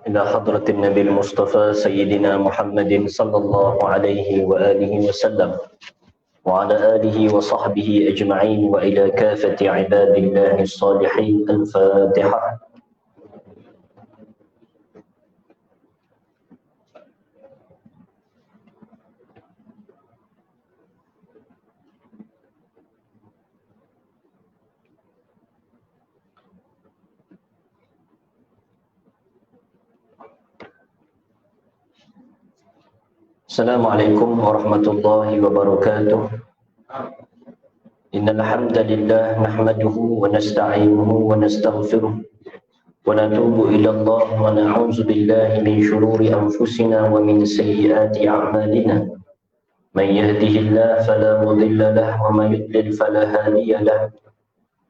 إلى حضرة النبي المصطفى سيدنا محمد صلى الله عليه وآله وسلم وعلى آله وصحبه أجمعين وإلى كافة عباد الله الصالحين. الفاتحة. Assalamualaikum warahmatullahi wabarakatuh. Innal hamdalillah nahmaduhu wa nasta'inuhu wa nastaghfiruh wa natubu ila Allah wa na'udzu billahi min shururi anfusina wa min sayyiati a'malina. Man yahdihillahu fala mudilla lahu wa man yudlil fala hadiya lahu.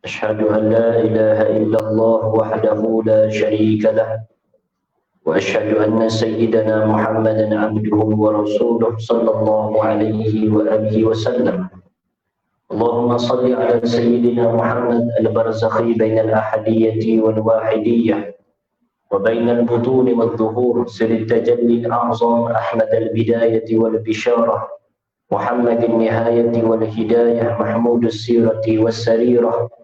Asyhadu an la ilaha illallah wahdahu la syarika lahu وأشهد أن سيدنا محمدا عبده ورسوله صلى الله عليه وآله وسلم. اللهم صل على سيدنا محمد البرزخي بين الأحدية والواحدية وبين البطون والظهور، سر التجلي الأعظم، أحمد البداية والبشارة، محمد النهاية والهداية، محمود السيرة والسريرة،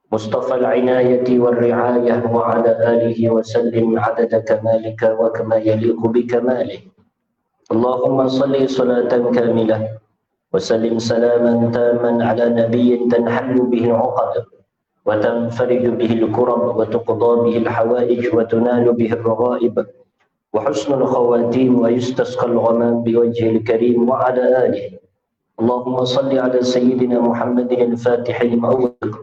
مصطفى العناية والرعاية، وعلى آله وسلم عدد كمالك وكما يليق بكماله. اللهم صل صلاة كاملة وسلم سلاما تاما على نبي تنحل به العقد وتنفرج به الكرب وتقضى به الحوائج وتنال به الرغائب وحسن الخواتيم ويستسقى الغمام بوجه الكريم وعلى آله. اللهم صل على سيدنا محمد الفاتح لما أغلق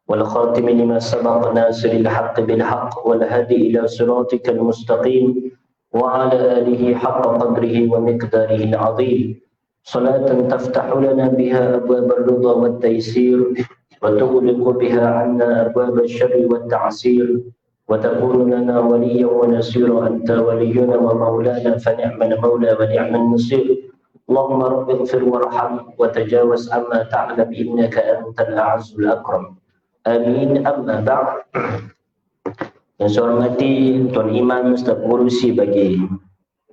والخاتم لما سبق ناصر الحق بالحق والهدي إلى صراطك المستقيم وعلى آله حق قدره ومقداره العظيم. صلاة تفتح لنا بها أبواب الرضا والتيسير وتغلق بها عنا أبواب الشر والتعسير وتكون لنا وليا ونصيرا. أنت ولينا ومولانا فنعم المولى ونعم النصير. اللهم رب اغفر وارحم وتجاوز عما تعلم إنك أنت الأعز الأكرم. Amin. Amma ba'd. Yang saya hormati Tuan Imam Staf Pengurusi bagi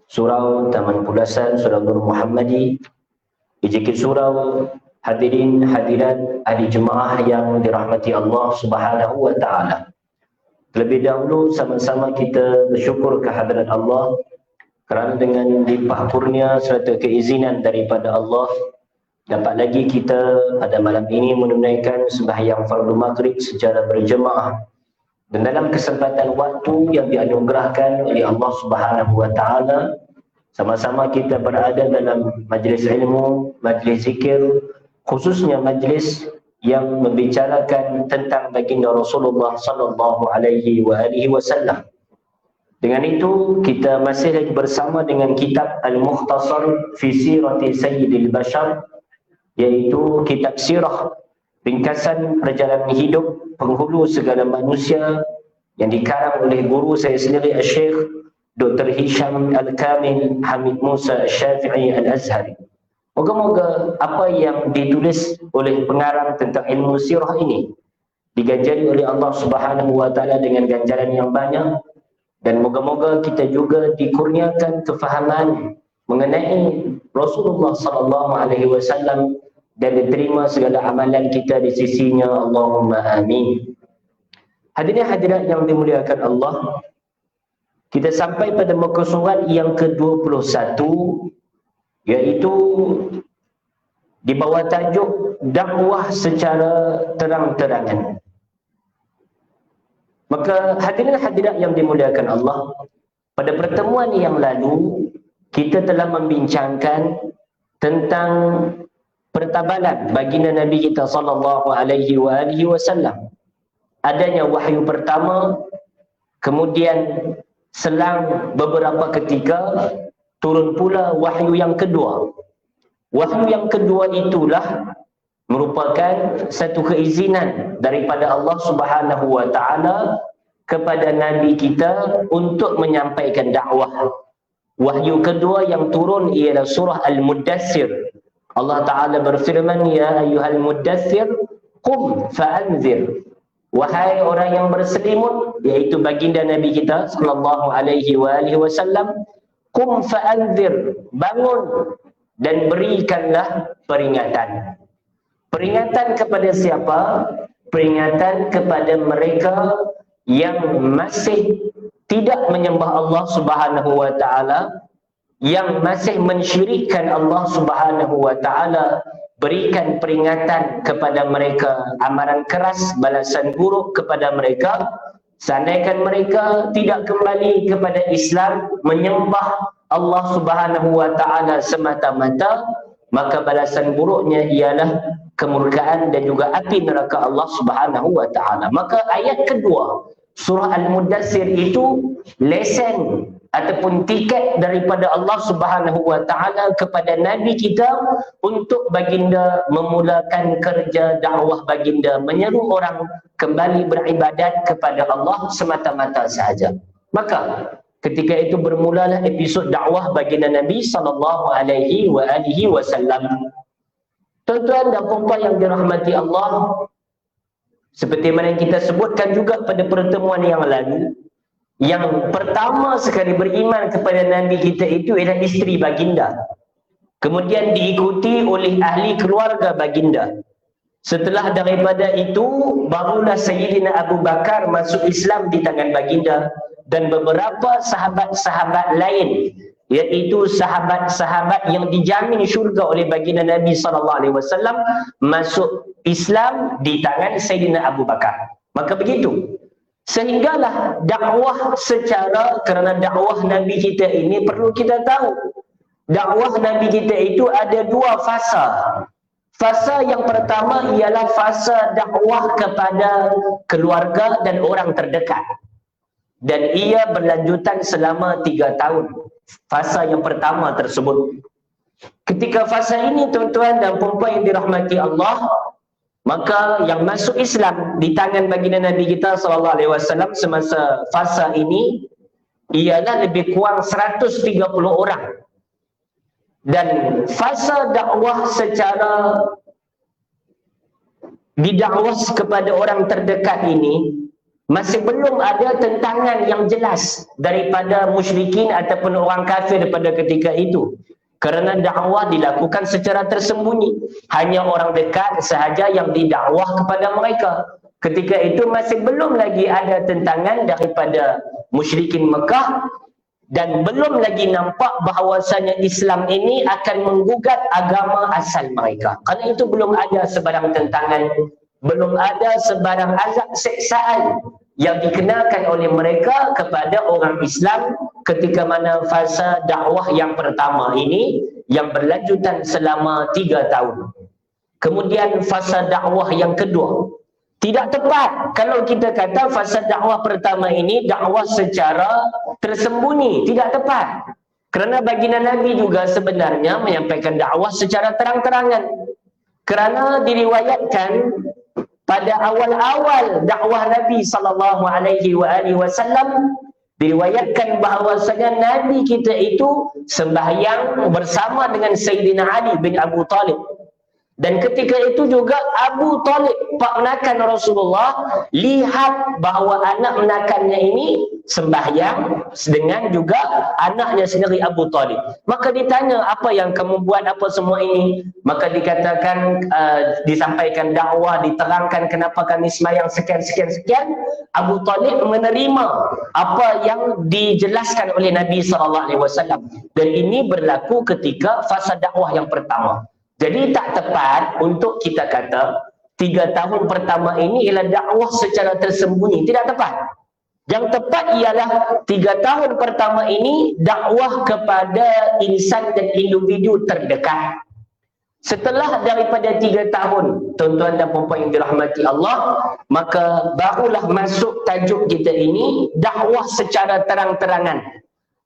Surau Taman Pulasan Surau Nur Muhammadi, Ijikit Surau, hadirin hadirat ahli jemaah yang dirahmati Allah Subhanahu wa taala. Terlebih dahulu sama-sama kita bersyukur kehadirat Allah kerana dengan limpah kurnia serta keizinan daripada Allah dapat lagi kita pada malam ini menunaikan sembahyang fardu maghrib secara berjemaah, dan dalam kesempatan waktu yang dianugerahkan oleh Allah Subhanahu wa taala sama-sama kita berada dalam majlis ilmu, majlis zikir, khususnya majlis yang membicarakan tentang baginda Rasulullah sallallahu alaihi wasallam. Dengan itu kita masih lagi bersama dengan kitab Al-Mukhtasar fi Sirati Sayyidil Bashar, iaitu kitab sirah, ringkasan perjalanan hidup penghulu segala manusia yang dikarang oleh guru saya sendiri Syekh Dr. Hisham Al-Kamil Hamid Musa Syafi'i Al-Azhari. Moga-moga apa yang ditulis oleh pengarang tentang ilmu sirah ini diganjari oleh Allah Subhanahu wa taala dengan ganjaran yang banyak, dan moga-moga kita juga dikurniakan kefahaman mengenai Rasulullah sallallahu alaihi wasallam dan diterima segala amalan kita di sisinya. Allahumma amin. Hadirin hadirat yang dimuliakan Allah, kita sampai pada muka surat yang ke-21, iaitu di bawah tajuk dakwah secara terang-terangan. Maka hadirin hadirat yang dimuliakan Allah, pada pertemuan yang lalu kita telah membincangkan tentang pertabalan baginda Nabi kita sallallahu alaihi wasallam. Adanya wahyu pertama, kemudian selang beberapa ketika turun pula wahyu yang kedua. Wahyu yang kedua itulah merupakan satu keizinan daripada Allah Subhanahu wa taala kepada Nabi kita untuk menyampaikan dakwah. Wahyu kedua yang turun ialah surah Al-Muddathir. Allah Ta'ala berfirman, Ya ayyuhal muddathir, qum fa'anzir wahai orang yang berselimut, iaitu baginda Nabi kita sallallahu alaihi wasallam, qum fa'anzir, bangun dan berikanlah peringatan. Peringatan kepada siapa? Peringatan kepada mereka yang masih tidak menyembah Allah Subhanahu wa taala, yang masih mensyirikkan Allah Subhanahu wa taala. Berikan peringatan kepada mereka, amaran keras, balasan buruk kepada mereka. Seandainya mereka tidak kembali kepada Islam, menyembah Allah Subhanahu wa taala semata-mata, maka balasan buruknya ialah kemurkaan dan juga api neraka Allah Subhanahu wa taala. Maka ayat kedua surah Al-Mudaththir itu lesen ataupun tiket daripada Allah Subhanahu wa taala kepada nabi kita untuk baginda memulakan kerja dakwah baginda, menyeru orang kembali beribadat kepada Allah semata-mata sahaja. Maka ketika itu bermulalah episod dakwah baginda Nabi sallallahu alaihi wasallam. Tuan-tuan dan puan-puan yang dirahmati Allah, seperti mana yang kita sebutkan juga pada pertemuan yang lalu, yang pertama sekali beriman kepada Nabi kita itu ialah isteri baginda. Kemudian diikuti oleh ahli keluarga baginda. Setelah daripada itu, barulah Sayyidina Abu Bakar masuk Islam di tangan baginda. Dan beberapa sahabat-sahabat lain, iaitu sahabat-sahabat yang dijamin syurga oleh baginda Nabi SAW, masuk Islam di tangan Sayyidina Abu Bakar. Maka begitu. Sehinggalah dakwah secara, kerana dakwah Nabi kita ini perlu kita tahu, dakwah Nabi kita itu ada dua fasa. Fasa yang pertama ialah fasa dakwah kepada keluarga dan orang terdekat, dan ia berlanjutan selama 3 tahun. Fasa yang pertama tersebut, ketika fasa ini tuan-tuan dan puan-puan yang dirahmati Allah, maka yang masuk Islam di tangan baginda Nabi kita SAW semasa fasa ini ialah lebih kurang 130 orang. Dan fasa dakwah secara didakwah kepada orang terdekat ini masih belum ada tentangan yang jelas daripada musyrikin ataupun orang kafir pada ketika itu. Kerana dakwah dilakukan secara tersembunyi. Hanya orang dekat sahaja yang didakwah kepada mereka. Ketika itu masih belum lagi ada tentangan daripada musyrikin Mekah, dan belum lagi nampak bahawasanya Islam ini akan menggugat agama asal mereka. Kerana itu belum ada sebarang tentangan, belum ada sebarang azab seksaan yang dikenakan oleh mereka kepada orang Islam ketika mana fasa dakwah yang pertama ini yang berlanjutan selama 3 tahun. Kemudian fasa dakwah yang kedua, tidak tepat kalau kita kata fasa dakwah pertama ini dakwah secara tersembunyi. Tidak tepat, kerana baginda Nabi juga sebenarnya menyampaikan dakwah secara terang-terangan. Kerana diriwayatkan pada awal-awal dakwah Nabi SAW, diriwayatkan bahawasanya Nabi kita itu sembahyang bersama dengan Sayyidina Ali bin Abu Talib. Dan ketika itu juga Abu Talib, pak menakan Rasulullah, lihat bahawa anak menakannya ini sembahyang dengan juga anaknya sendiri Abu Talib. Maka ditanya, apa yang kamu buat apa semua ini? Maka dikatakan, disampaikan dakwah, diterangkan kenapa kami sembahyang sekian. Abu Talib menerima apa yang dijelaskan oleh Nabi SAW. Dan ini berlaku ketika fasa dakwah yang pertama. Jadi tak tepat untuk kita kata 3 tahun pertama ini ialah dakwah secara tersembunyi. Tidak tepat. Yang tepat ialah 3 tahun pertama ini dakwah kepada insan dan individu terdekat. Setelah daripada 3 tahun, tuan-tuan dan puan-puan yang dirahmati Allah, maka barulah masuk tajuk kita ini, dakwah secara terang-terangan.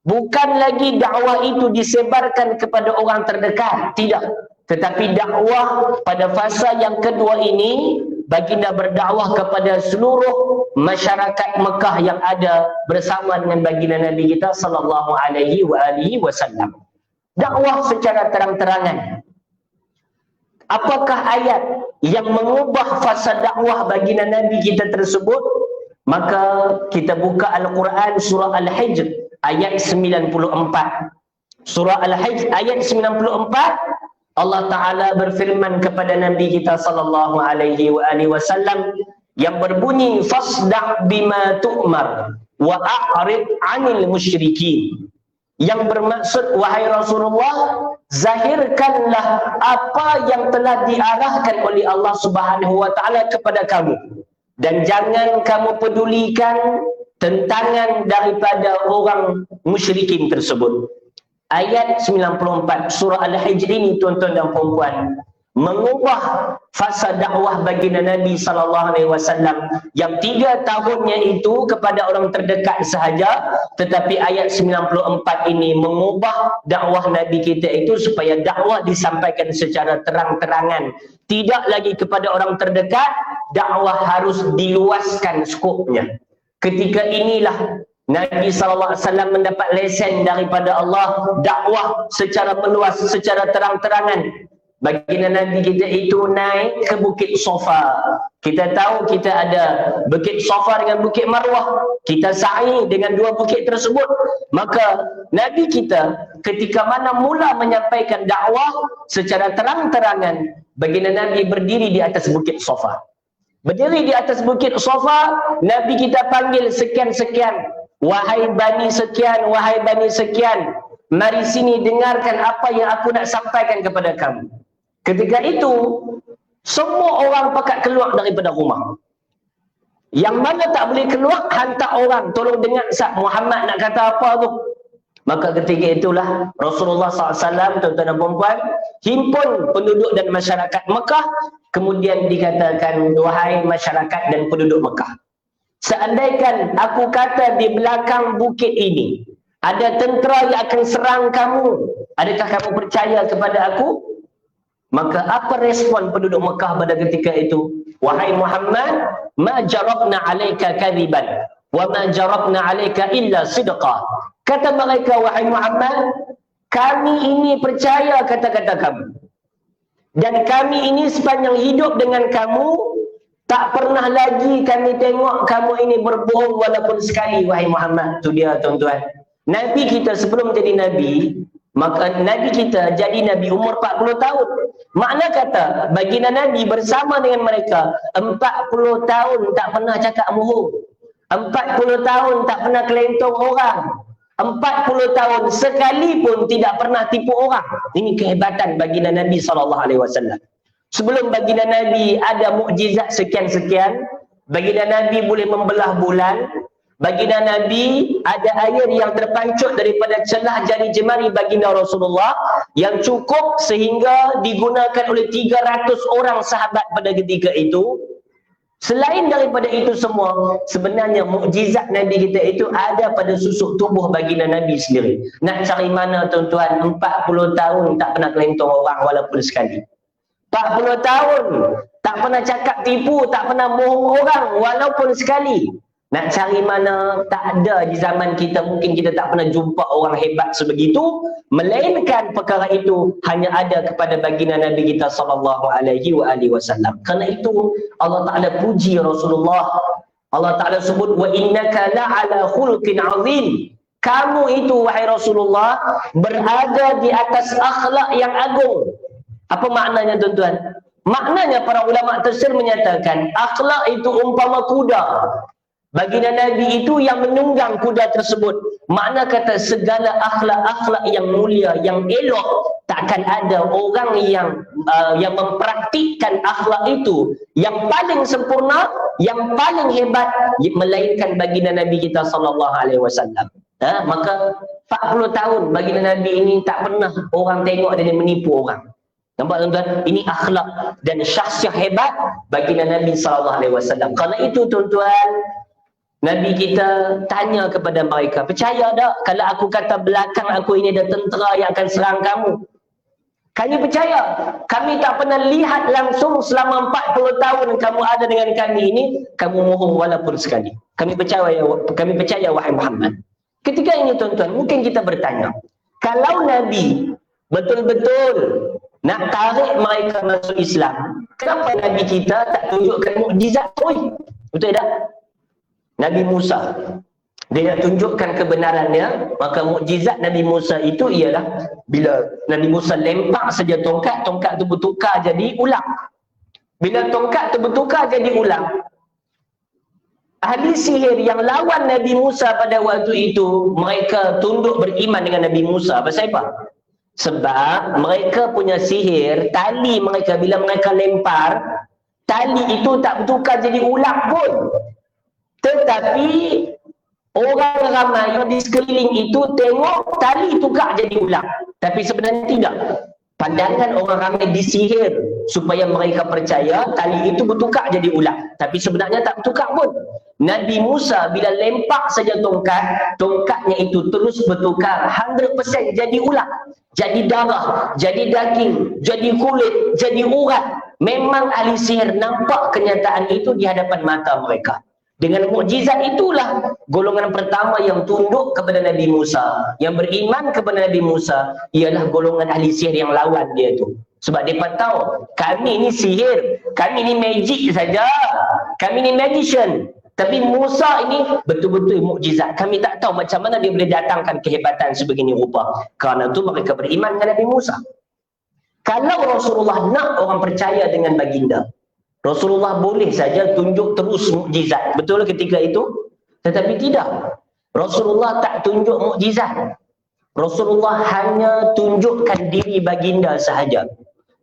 Bukan lagi dakwah itu disebarkan kepada orang terdekat, tidak. Tetapi dakwah pada fasa yang kedua ini, baginda berdakwah kepada seluruh masyarakat Mekah yang ada bersama dengan baginda Nabi kita sallallahu alaihi wasallam. Dakwah secara terang-terangan. Apakah ayat yang mengubah fasa dakwah baginda Nabi kita tersebut? Maka kita buka Al-Quran surah Al-Hijr ayat 94. Surah Al-Hijr ayat 94, Allah Ta'ala berfirman kepada Nabi kita sallallahu alaihi wasallam yang berbunyi, fasda' bima tu'mar wa a'rid 'anil musyrikin. Yang bermaksud, wahai Rasulullah, zahirkanlah apa yang telah diarahkan oleh Allah Subhanahu wa Ta'ala kepada kamu, dan jangan kamu pedulikan tentangan daripada orang musyrikin tersebut. Ayat 94 surah Al-Hijr ini, tuan-tuan dan puan-puan, mengubah fasa dakwah baginda Nabi SAW yang 3 tahunnya itu kepada orang terdekat sahaja, tetapi ayat 94 ini mengubah dakwah Nabi kita itu supaya dakwah disampaikan secara terang-terangan, tidak lagi kepada orang terdekat, dakwah harus diluaskan skopnya. Ketika inilah Nabi SAW mendapat lesen daripada Allah, dakwah secara meluas, secara terang-terangan. Baginda Nabi kita itu naik ke Bukit Safa. Kita tahu kita ada Bukit Safa dengan Bukit Marwah. Kita sa'i dengan 2 bukit tersebut. Maka Nabi kita ketika mana mula menyampaikan dakwah secara terang-terangan, baginda Nabi berdiri di atas Bukit Safa. Berdiri di atas Bukit Safa, Nabi kita panggil sekian-sekian. Wahai Bani sekian, wahai Bani sekian, mari sini dengarkan apa yang aku nak sampaikan kepada kamu. Ketika itu, semua orang pakat keluar daripada rumah. Yang mana tak boleh keluar, hantar orang, tolong dengar Sat Muhammad nak kata apa tu. Maka ketika itulah Rasulullah SAW, tuan-tuan dan puan-puan, himpun penduduk dan masyarakat Mekah, kemudian dikatakan, wahai masyarakat dan penduduk Mekah, seandainya aku kata di belakang bukit ini ada tentera yang akan serang kamu, adakah kamu percaya kepada aku? Maka apa respon penduduk Mekah pada ketika itu? Wahai Muhammad, ma jarabna alaika kadhiban wa ma jarabna alaika illa sidqa. Kata mereka, wahai Muhammad, kami ini percaya kata-kata kamu, dan kami ini sepanjang hidup dengan kamu tak pernah lagi kami tengok kamu ini berbohong walaupun sekali, wahai Muhammad. Itu dia, tuan-tuan. Nabi kita sebelum jadi Nabi, maka Nabi kita jadi Nabi umur 40 tahun. Makna kata, baginda Nabi bersama dengan mereka 40 tahun tak pernah cakap bohong. 40 tahun tak pernah kelentong orang. 40 tahun sekalipun tidak pernah tipu orang. Ini kehebatan baginda Nabi SAW. Sebelum baginda Nabi ada mukjizat sekian-sekian, baginda Nabi boleh membelah bulan, baginda Nabi ada air yang terpancut daripada celah jari jemari baginda Rasulullah yang cukup sehingga digunakan oleh 300 orang sahabat pada ketika itu. Selain daripada itu semua, sebenarnya mukjizat Nabi kita itu ada pada susuk tubuh baginda Nabi sendiri. Nak cari mana, tuan-tuan? 40 tahun tak pernah kelentong orang walaupun sekali. 40 tahun tak pernah cakap tipu, tak pernah bohong orang walaupun sekali. Nak cari mana? Tak ada di zaman kita. Mungkin kita tak pernah jumpa orang hebat sebegitu, melainkan perkara itu hanya ada kepada baginda Nabi kita SAW. Kerana itu Allah Ta'ala puji Rasulullah. Allah Ta'ala sebut, wa innaka la'ala khulqin azim. Kamu itu, wahai Rasulullah, berada di atas akhlak yang agung. Apa maknanya, tuan-tuan? Maknanya para ulama tafsir menyatakan akhlak itu umpama kuda. Baginda Nabi itu yang menunggang kuda tersebut. Makna kata segala akhlak-akhlak yang mulia, yang elok, takkan ada orang yang mempraktikkan akhlak itu yang paling sempurna, yang paling hebat, melainkan baginda Nabi kita SAW. Maka 40 tahun baginda Nabi ini tak pernah orang tengok dia menipu orang. Nampak, tuan-tuan? Ini akhlak dan syakhsiat hebat baginda Nabi SAW. Kerana itu, tuan-tuan, Nabi kita tanya kepada mereka, percaya tak kalau aku kata belakang aku ini ada tentera yang akan serang kamu? Kami percaya. Kami tak pernah lihat langsung selama 40 tahun kamu ada dengan kami ini, kamu bohong walaupun sekali. Kami percaya wahai Muhammad. Ketika ini, tuan-tuan, mungkin kita bertanya, kalau Nabi betul-betul nak tarik mereka masuk Islam. Kenapa Nabi kita tak tunjukkan mukjizat tu? Betul tak? Nabi Musa, dia nak tunjukkan kebenarannya, maka mukjizat Nabi Musa itu ialah bila Nabi Musa lempak saja tongkat, tongkat tu bertukar jadi ulang. Bila tongkat tu bertukar jadi ulang, ahli sihir yang lawan Nabi Musa pada waktu itu, mereka tunduk beriman dengan Nabi Musa. Pasal apa? Sebab mereka punya sihir, tali mereka bila mereka lempar, tali itu tak bertukar jadi ulang pun. Tetapi orang ramai yang di sekeliling itu tengok tali tukar jadi ulang. Tapi sebenarnya tidak. Pandangan orang ramai disihir supaya mereka percaya tali itu bertukar jadi ulang. Tapi sebenarnya tak bertukar pun. Nabi Musa bila lempak saja tongkat, tongkatnya itu terus bertukar 100% jadi ulang. Jadi darah, jadi daging, jadi kulit, jadi urat. Memang ahli sihir nampak kenyataan itu di hadapan mata mereka. Dengan mukjizat itulah golongan pertama yang tunduk kepada Nabi Musa, yang beriman kepada Nabi Musa, ialah golongan ahli sihir yang lawan dia tu. Sebab mereka tahu, kami ni sihir, kami ni magic saja, kami ni magician. Tapi Musa ini betul-betul mukjizat. Kami tak tahu macam mana dia boleh datangkan kehebatan sebegini rupa. Kerana itu mereka beriman dengan Nabi Musa. Kalau Rasulullah nak orang percaya dengan baginda, Rasulullah boleh saja tunjuk terus mukjizat. Betul ketika itu? Tetapi tidak. Rasulullah tak tunjuk mukjizat. Rasulullah hanya tunjukkan diri baginda sahaja.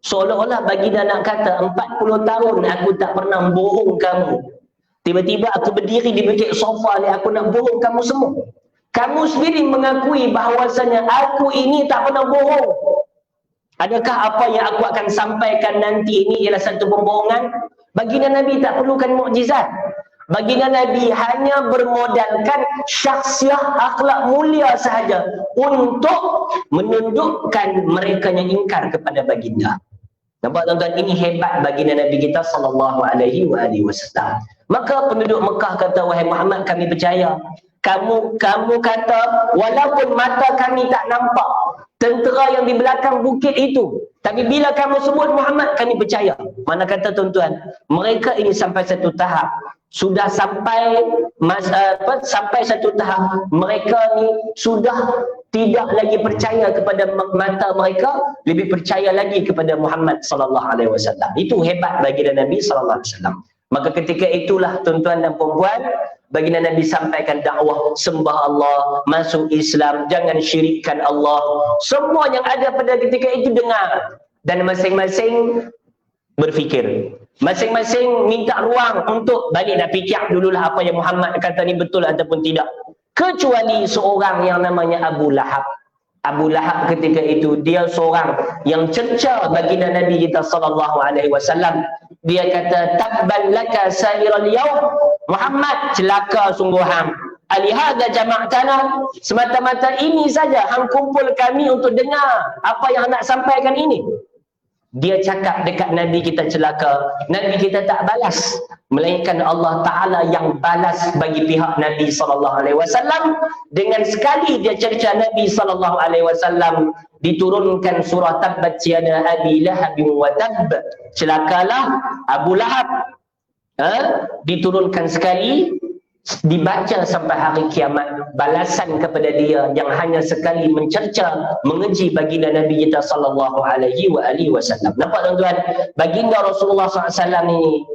Seolah-olah baginda nak kata, 40 tahun aku tak pernah bohong kamu. Tiba-tiba aku berdiri di bukit sofa ni, aku nak bohong kamu semua. Kamu sendiri mengakui bahawasanya aku ini tak pernah bohong. Adakah apa yang aku akan sampaikan nanti ini ialah satu pembohongan? Baginda Nabi tak perlukan mukjizat. Baginda Nabi hanya bermodalkan syakhsiah akhlak mulia sahaja untuk menundukkan mereka yang ingkar kepada baginda. Nampak tuan-tuan, ini hebat baginda Nabi kita sallallahu alaihi wasallam. Maka penduduk Mekah kata, wahai Muhammad, kami percaya. Kamu kata, walaupun mata kami tak nampak tentera yang di belakang bukit itu, tapi bila kamu sebut Muhammad, kami percaya. Mana kata tuan-tuan, mereka ini sampai satu tahap, sudah sampai satu tahap, mereka ni sudah tidak lagi percaya kepada mata mereka, lebih percaya lagi kepada Muhammad sallallahu alaihi wasallam. Itu hebat baginda Nabi sallallahu alaihi wasallam. Maka ketika itulah tuan-tuan dan puan-puan, baginda Nabi sampaikan dakwah, sembah Allah, masuk Islam, jangan syirikkan Allah. Semua yang ada pada ketika itu dengar. Dan masing-masing berfikir. Masing-masing minta ruang untuk balik nak fikir dululah apa yang Muhammad kata ni betul ataupun tidak. Kecuali seorang yang namanya Abu Lahab. Abu Lahab ketika itu, dia seorang yang cerca baginda Nabi kita sallallahu alaihi wasallam. Dia kata, tabban laka sa'iral yaum, Muhammad, celaka sungguh hang. Alihada jama'tana, semata-mata ini saja hang kumpul kami untuk dengar apa yang nak sampaikan ini. Dia cakap dekat Nabi kita celaka, Nabi kita tak balas, melainkan Allah Ta'ala yang balas bagi pihak Nabi SAW. Dengan sekali dia cerca Nabi SAW, diturunkan surah Tabbat yada Abi Lahab wa Tabb, celakalah Abu Lahab. Diturunkan sekali, dibaca sampai hari kiamat, balasan kepada dia yang hanya sekali mencerca, mengeji baginda Nabi kita sallallahu alaihi wasallam. Nampak tuan-tuan, baginda Rasulullah SAW ini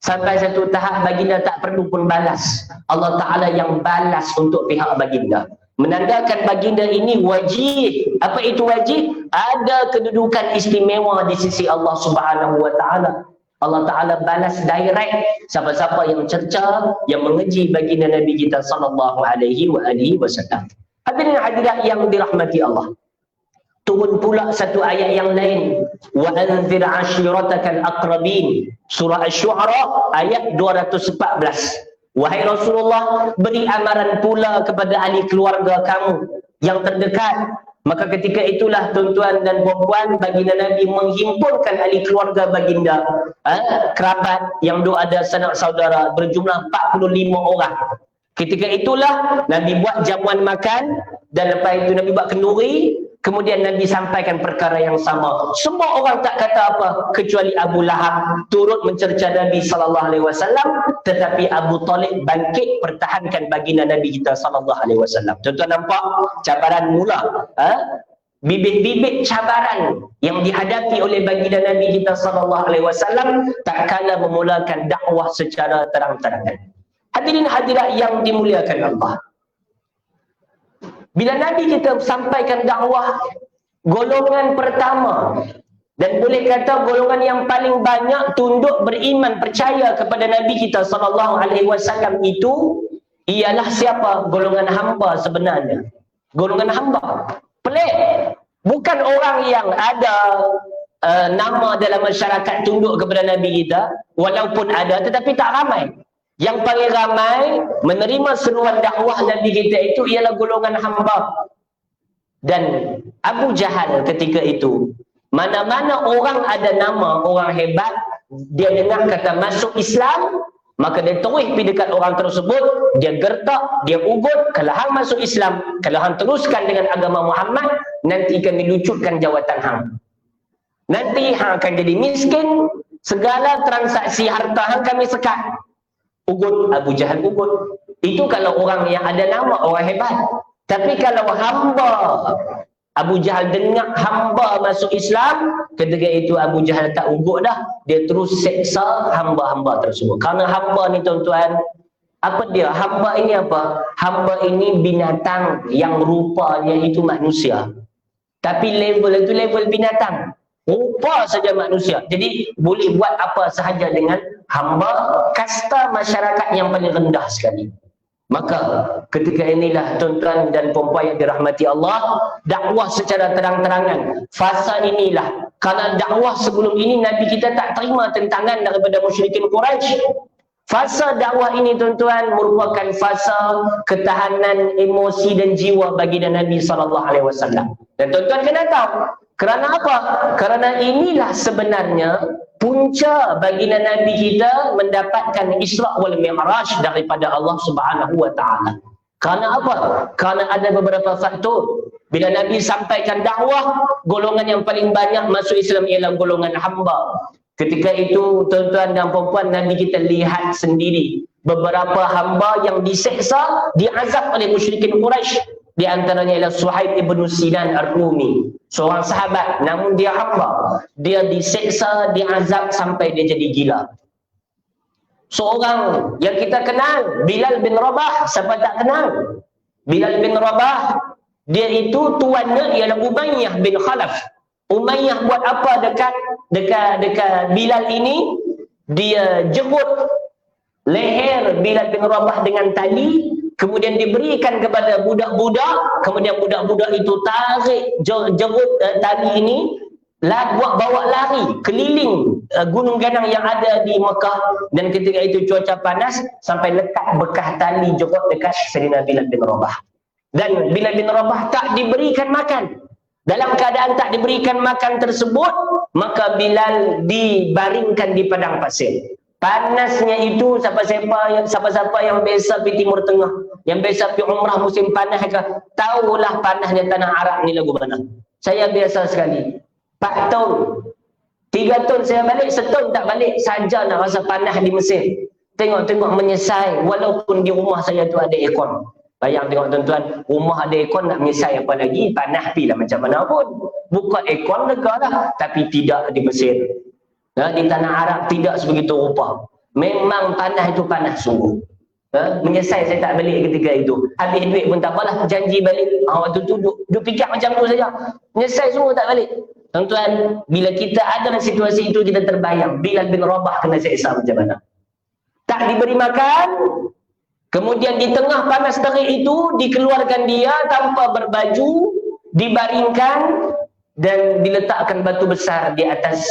sampai satu tahap baginda tak perlu pun balas. Allah Ta'ala yang balas untuk pihak baginda. Menandakan baginda ini wajib. Apa itu wajib? Ada kedudukan istimewa di sisi Allah Subhanahu wa Ta'ala. Allah Ta'ala balas direct siapa-siapa yang cerca, yang mengeji baginda Nabi kita sallallahu alaihi wasallam. Hadirin hadirat yang dirahmati Allah. Turun pula satu ayat yang lain. Wa anzir ashiratakal aqrabin. Surah Asy-Syu'ara ayat 214. Wahai Rasulullah, beri amaran pula kepada ahli keluarga kamu yang terdekat. Maka ketika itulah tuan-tuan dan puan-puan, baginda Nabi menghimpunkan ahli keluarga baginda, kerabat yang ada sanak saudara berjumlah 45 orang. Ketika itulah Nabi buat jamuan makan, dan lepas itu Nabi buat kenduri. Kemudian Nabi sampaikan perkara yang sama. Semua orang tak kata apa kecuali Abu Lahab turut mencerca Nabi SAW, tetapi Abu Talib bangkit pertahankan baginda Nabi kita SAW. Tuan-tuan nampak cabaran mula, bibit-bibit cabaran yang dihadapi oleh baginda Nabi kita SAW tak kala memulakan dakwah secara terang-terangan. Hadirin hadirat yang dimuliakan Allah, bila Nabi kita sampaikan dakwah, golongan pertama dan boleh kata golongan yang paling banyak tunduk beriman percaya kepada Nabi kita SAW itu ialah siapa? Golongan hamba sebenarnya. Golongan hamba. Pelik. Bukan orang yang ada nama dalam masyarakat tunduk kepada Nabi kita, walaupun ada tetapi tak ramai. Yang paling ramai menerima seruan dakwah Nabi kita itu ialah golongan hamba. Dan Abu Jahal ketika itu, mana-mana orang ada nama orang hebat, dia dengar kata masuk Islam, maka dia terus pergi dekat orang tersebut, dia gertak, dia ugut, kalau hang masuk Islam, kalau hang teruskan dengan agama Muhammad, nanti kami lucutkan jawatan hang. Nanti hang akan jadi miskin, segala transaksi harta hang kami sekat. Ugut, Abu Jahal ugut. Itu kalau orang yang ada nama, orang hebat. Tapi kalau hamba, Abu Jahal dengar hamba masuk Islam, ketika itu Abu Jahal tak ugut dah. Dia terus seksa hamba-hamba tersebut. Kerana hamba ni tuan-tuan, apa dia? Hamba ini apa? Hamba ini binatang yang rupanya itu manusia. Tapi level itu level binatang. Rupa saja manusia. Jadi boleh buat apa sahaja dengan hamba, kasta masyarakat yang paling rendah sekali. Maka ketika inilah tuan-tuan dan puan-puan yang dirahmati Allah, dakwah secara terang-terangan. Fasa inilah, kerana dakwah sebelum ini Nabi kita tak terima tentangan daripada musyrikin Quraisy. Fasa dakwah ini tuan-tuan merupakan fasa ketahanan emosi dan jiwa baginda Nabi SAW. Dan tuan-tuan kena tahu, kerana apa? Kerana inilah sebenarnya punca baginda Nabi kita mendapatkan Isra wal Mi'raj daripada Allah Subhanahu wa taala. Kerana apa? Kerana ada beberapa faktor. Bila Nabi sampaikan dakwah, golongan yang paling banyak masuk Islam ialah golongan hamba. Ketika itu tuan-tuan dan puan-puan, Nabi kita lihat sendiri beberapa hamba yang diseksa, diazab oleh musyrikin Quraisy. Di antaranya ialah Suhaib ibn Sinan Ar-Rumi, seorang sahabat namun dia hamba. Dia diseksa, diazab sampai dia jadi gila. Seorang yang kita kenal, Bilal bin Rabah, siapa tak kenal? Bilal bin Rabah, dia itu tuannya ialah Umayyah bin Khalaf. Umayyah buat apa dekat Bilal ini? Dia jerut leher Bilal bin Rabah dengan tali, kemudian diberikan kepada budak-budak, kemudian budak-budak itu tarik jerut tali ini, bawa lari keliling gunung ganang yang ada di Mekah, dan ketika itu cuaca panas sampai letak bekas tali jerut dekat Sayyidina Bilal bin Rabah. Dan Bilal bin Rabah tak diberikan makan. Dalam keadaan tak diberikan makan tersebut, maka Bilal dibaringkan di padang pasir. Panasnya itu siapa-siapa yang biasa pergi Timur Tengah, yang biasa pergi umrah musim panas ke, tahulah panasnya tanah Arab ni lagu mana. Saya biasa sekali. 4 tahun, 3 tahun saya balik, setahun tak balik saja nak rasa panas di Mesir. Tengok-tengok menyesal, walaupun di rumah saya tu ada aircon. Bayang tengok tuan-tuan, rumah ada aircon nak menyesal apa lagi, panas pilah macam mana pun. Buka aircon lega lah, tapi tidak di Mesir. Di tanah Arab tidak sebegitu rupa. Memang panas itu panas sungguh. Menyesal saya tak balik ketika itu. Habis duit pun tak apalah, janji balik. Waktu tu duk fikir macam tu saja. Menyesal sungguh tak balik. Tuan-tuan, bila kita ada dalam situasi itu, kita terbayang Bilal bin Rabah kena seksa macam mana. Tak diberi makan, kemudian di tengah panas terik itu dikeluarkan dia tanpa berbaju, dibaringkan dan diletakkan batu besar di atas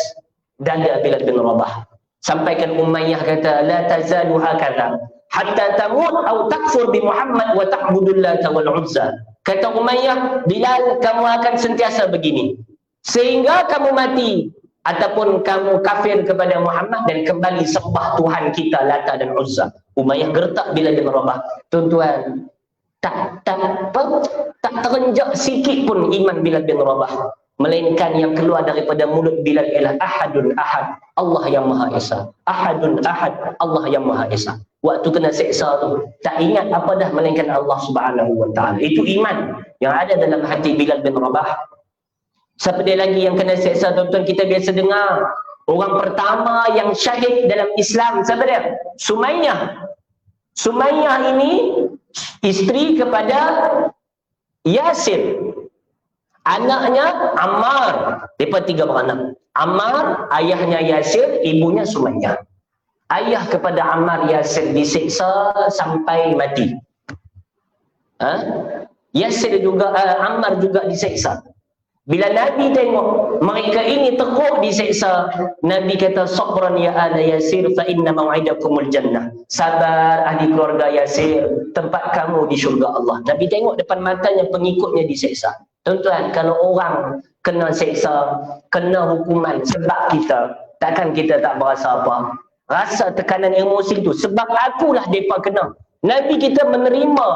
dada Bilal bin Rabah. Sampaikan Umayyah kata, la tazalu hakadha hatta tamut atau takfur bi Muhammad wa ta'budul Lata wal Uzza. Kata Umayyah, Bilal, kamu akan sentiasa begini sehingga kamu mati ataupun kamu kafir kepada Muhammad dan kembali sembah Tuhan kita Lata dan Uzza. Umayyah gertak Bilal bin Rabah. Tuan-tuan, tak tak terenjak sikit pun iman Bilal bin Rabah, melainkan yang keluar daripada mulut Bilal ialah ahadun ahad, Allah yang Maha Esa. Ahadun ahad, Allah yang Maha Esa. Waktu kena seksa tu tak ingat apa dah melainkan Allah Subhanahu wa taala. Itu iman yang ada dalam hati Bilal bin Rabah. Siapa dia lagi yang kena seksa, tuan-tuan? Kita biasa dengar orang pertama yang syahid dalam Islam, siapa dia? Sumayyah. Sumayyah ini isteri kepada Yasir, anaknya Ammar. Mereka 3 beranak. Ammar, ayahnya Yasir, ibunya Sumayyah. Ayah kepada Ammar Yasir disiksa sampai mati. Yasir juga, Ammar juga disiksa. Bila Nabi tengok mereka ini teruk diseksa, Nabi kata, sabran ya ala Yasir fa inna maw'idakumul jannah. Sabar ahli keluarga Yasir, tempat kamu di syurga Allah. Nabi tengok depan matanya pengikutnya diseksa. Tuan-tuan, kalau orang kena seksa, kena hukuman sebab kita, takkan kita tak berasa apa? Rasa tekanan emosi itu, sebab akulah mereka kena. Nabi kita menerima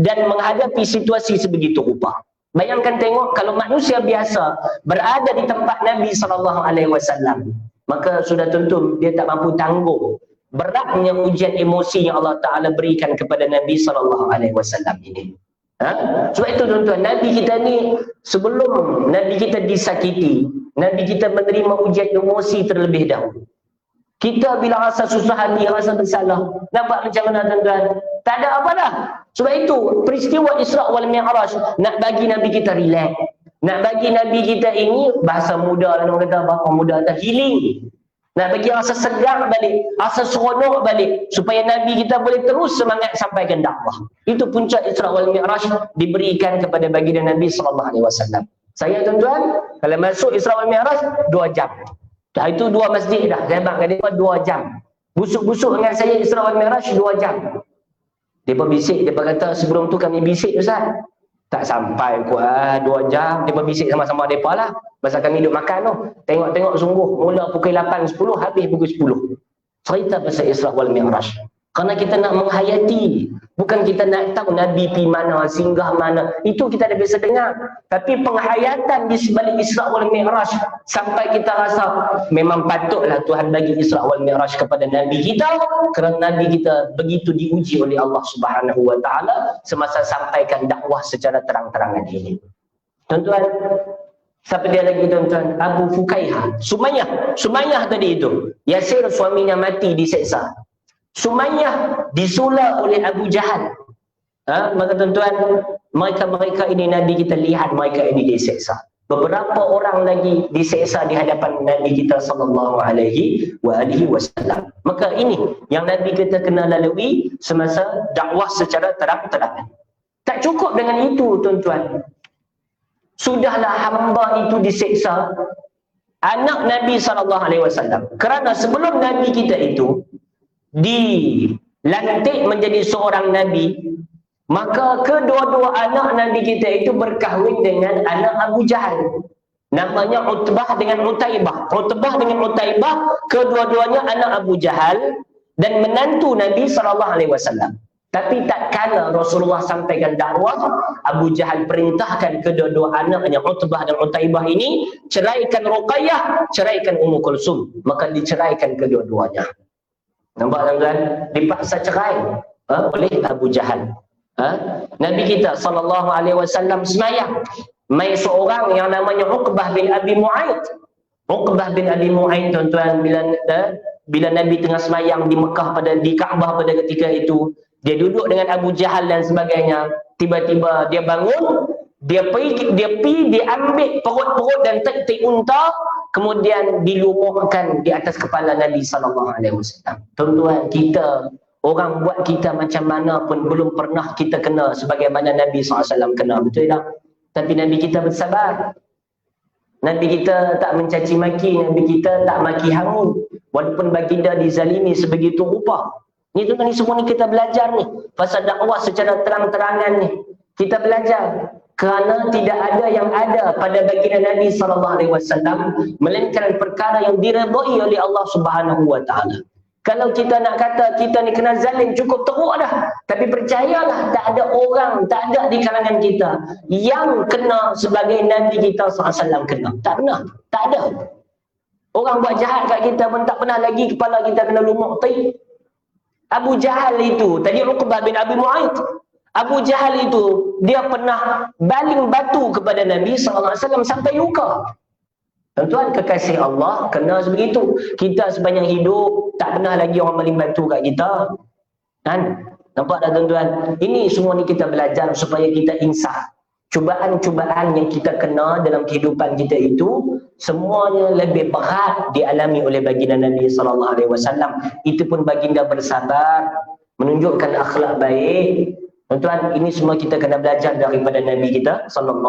dan menghadapi situasi sebegitu rupa. Bayangkan tengok, kalau manusia biasa berada di tempat Nabi SAW, maka sudah tentu dia tak mampu tanggung beratnya ujian emosi yang Allah Ta'ala berikan kepada Nabi SAW ini. Sebab itu tuan-tuan, Nabi kita ni sebelum Nabi kita disakiti, Nabi kita menerima ujian emosi terlebih dahulu. Kita bila rasa susah hati, rasa bersalah, nampak macam mana tuan-tuan? Tak ada apa dah. Sebab itu peristiwa Isra' wal Mi'raj nak bagi Nabi kita relax. Nak bagi Nabi kita ini, bahasa muda, orang kata apa muda, healing. Nak bagi rasa segar balik, rasa seronok balik, supaya Nabi kita boleh terus semangat sampaikan dakwah. Itu puncak Isra' wal Mi'raj diberikan kepada baginda Nabi SAW. Saya tuan-tuan, kalau masuk Isra' wal Mi'raj 2 jam. Dah itu 2 masjid dah. Saya bang dia 2 jam. Busuk-busuk dengan saya Isra' wal Mi'raj 2 jam. Dia bisik, dia kata sebelum tu kami bisik Ustaz. Tak sampai kuat 2 jam, dia bisik sama-sama mereka lah. Pasal kami duduk makan tu. Tengok-tengok sungguh, mula pukul 8.10, habis pukul 10. Cerita pasal Isra' wal Mi'raj. Kerana kita nak menghayati. Bukan kita nak tahu Nabi pergi mana, singgah mana. Itu kita dah biasa dengar. Tapi penghayatan di sebalik Isra' wal Mi'raj, sampai kita rasa memang patutlah Tuhan bagi Isra' wal Mi'raj kepada Nabi kita. Kerana Nabi kita begitu diuji oleh Allah Subhanahu wa ta'ala semasa sampaikan dakwah secara terang-terangan ini. Tuan-tuan, siapa dia lagi tuan-tuan? Abu Fukaihah. Sumayyah tadi itu. Yasir suaminya mati diseksa. Sumayyah disulak oleh Abu Jahal. Maka tuan-tuan, mereka ini Nabi kita lihat mereka ini diseksa. Beberapa orang lagi diseksa di hadapan Nabi kita SAW. Maka ini yang Nabi kita kena lalui semasa dakwah secara terang-terangan. Tak cukup dengan itu tuan-tuan. Sudahlah hamba itu diseksa, anak Nabi SAW. Kerana sebelum Nabi kita itu dilantik menjadi seorang Nabi, maka kedua-dua anak Nabi kita itu berkahwin dengan anak Abu Jahal. Namanya Utbah dengan Utaibah. Utbah dengan Utaibah, kedua-duanya anak Abu Jahal dan menantu Nabi SAW. Tapi tak kala Rasulullah sampaikan dakwah, Abu Jahal perintahkan kedua-dua anaknya Utbah dan Utaibah ini, ceraikan Ruqayyah, ceraikan Ummu Kulsum. Maka diceraikan kedua-duanya. Nampak tuan-tuan? Dipaksa cerai oleh Abu Jahal. Nabi kita SAW semayang. Mai seorang yang namanya Uqbah bin Abi Mu'aid. Uqbah bin Abi Mu'aid tuan-tuan, bila Nabi tengah semayang di Mekah di Kaabah pada ketika itu, dia duduk dengan Abu Jahal dan sebagainya. Tiba-tiba dia bangun, dia ambil perut-perut dan tek-tek unta, kemudian dilumurkan di atas kepala Nabi SAW. Tuan-tuan, kita, orang buat kita macam mana pun belum pernah kita kena sebagaimana Nabi SAW kena, betul tak? Tapi Nabi kita bersabar. Nabi kita tak mencaci maki, Nabi kita tak maki hangun. Walaupun baginda dizalimi sebegitu rupa. Ni tuan-tuan, ni semua ni kita belajar ni. Pasal dakwah secara terang-terangan ni. Kita belajar. Kerana tidak ada yang ada pada baginda Nabi SAW, melainkan perkara yang diredai oleh Allah Subhanahu wa ta'ala. Kalau kita nak kata kita ni kena zalim, cukup teruk dah. Tapi percayalah, tak ada orang, tak ada di kalangan kita yang kena sebagai Nabi kita SAW kena. Tak pernah. Tak ada. Orang buat jahat kat kita pun tak pernah lagi kepala kita kena lumuk tai. Abu Jahal itu, tadi Uqbah bin Abi Mu'ayth. Abu Jahal itu, dia pernah baling batu kepada Nabi SAW sampai luka. Tuan-tuan, kekasih Allah kena sebegitu. Kita sepanjang hidup tak pernah lagi orang baling batu kat kita. Kan? Nampak tak tuan-tuan? Ini semua ni kita belajar supaya kita insaf. Cubaan-cubaan yang kita kena dalam kehidupan kita itu semuanya lebih berat dialami oleh baginda Nabi SAW. Itu pun baginda bersabar, menunjukkan akhlak baik. Tuan-tuan, ini semua kita kena belajar daripada Nabi kita SAW.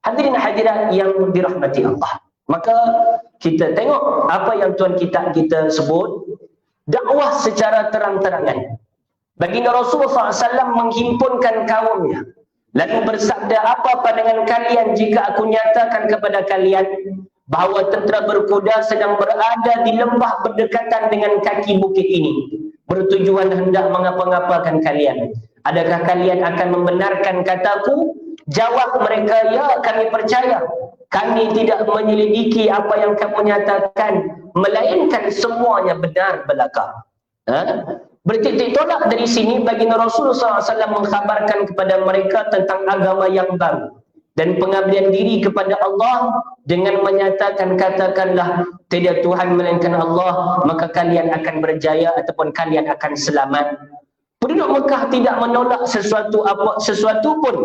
Hadirin hadirat yang dirahmati Allah. Maka kita tengok apa yang Tuan kita sebut, dakwah secara terang-terangan. Baginda Rasulullah SAW menghimpunkan kaumnya. Lalu bersabda, apa pandangan kalian jika aku nyatakan kepada kalian bahawa tentera berkuda sedang berada di lembah berdekatan dengan kaki bukit ini, bertujuan hendak mengapa-ngapakan kalian. Adakah kalian akan membenarkan kataku? Jawab mereka, ya kami percaya. Kami tidak menyelidiki apa yang kamu nyatakan, melainkan semuanya benar belaka. Bertitik tolak dari sini, baginda Rasulullah SAW mengkhabarkan kepada mereka tentang agama yang baru dan pengabdian diri kepada Allah dengan menyatakan, katakanlah tidak Tuhan melainkan Allah, maka kalian akan berjaya ataupun kalian akan selamat. Penduduk Mekah tidak menolak sesuatu pun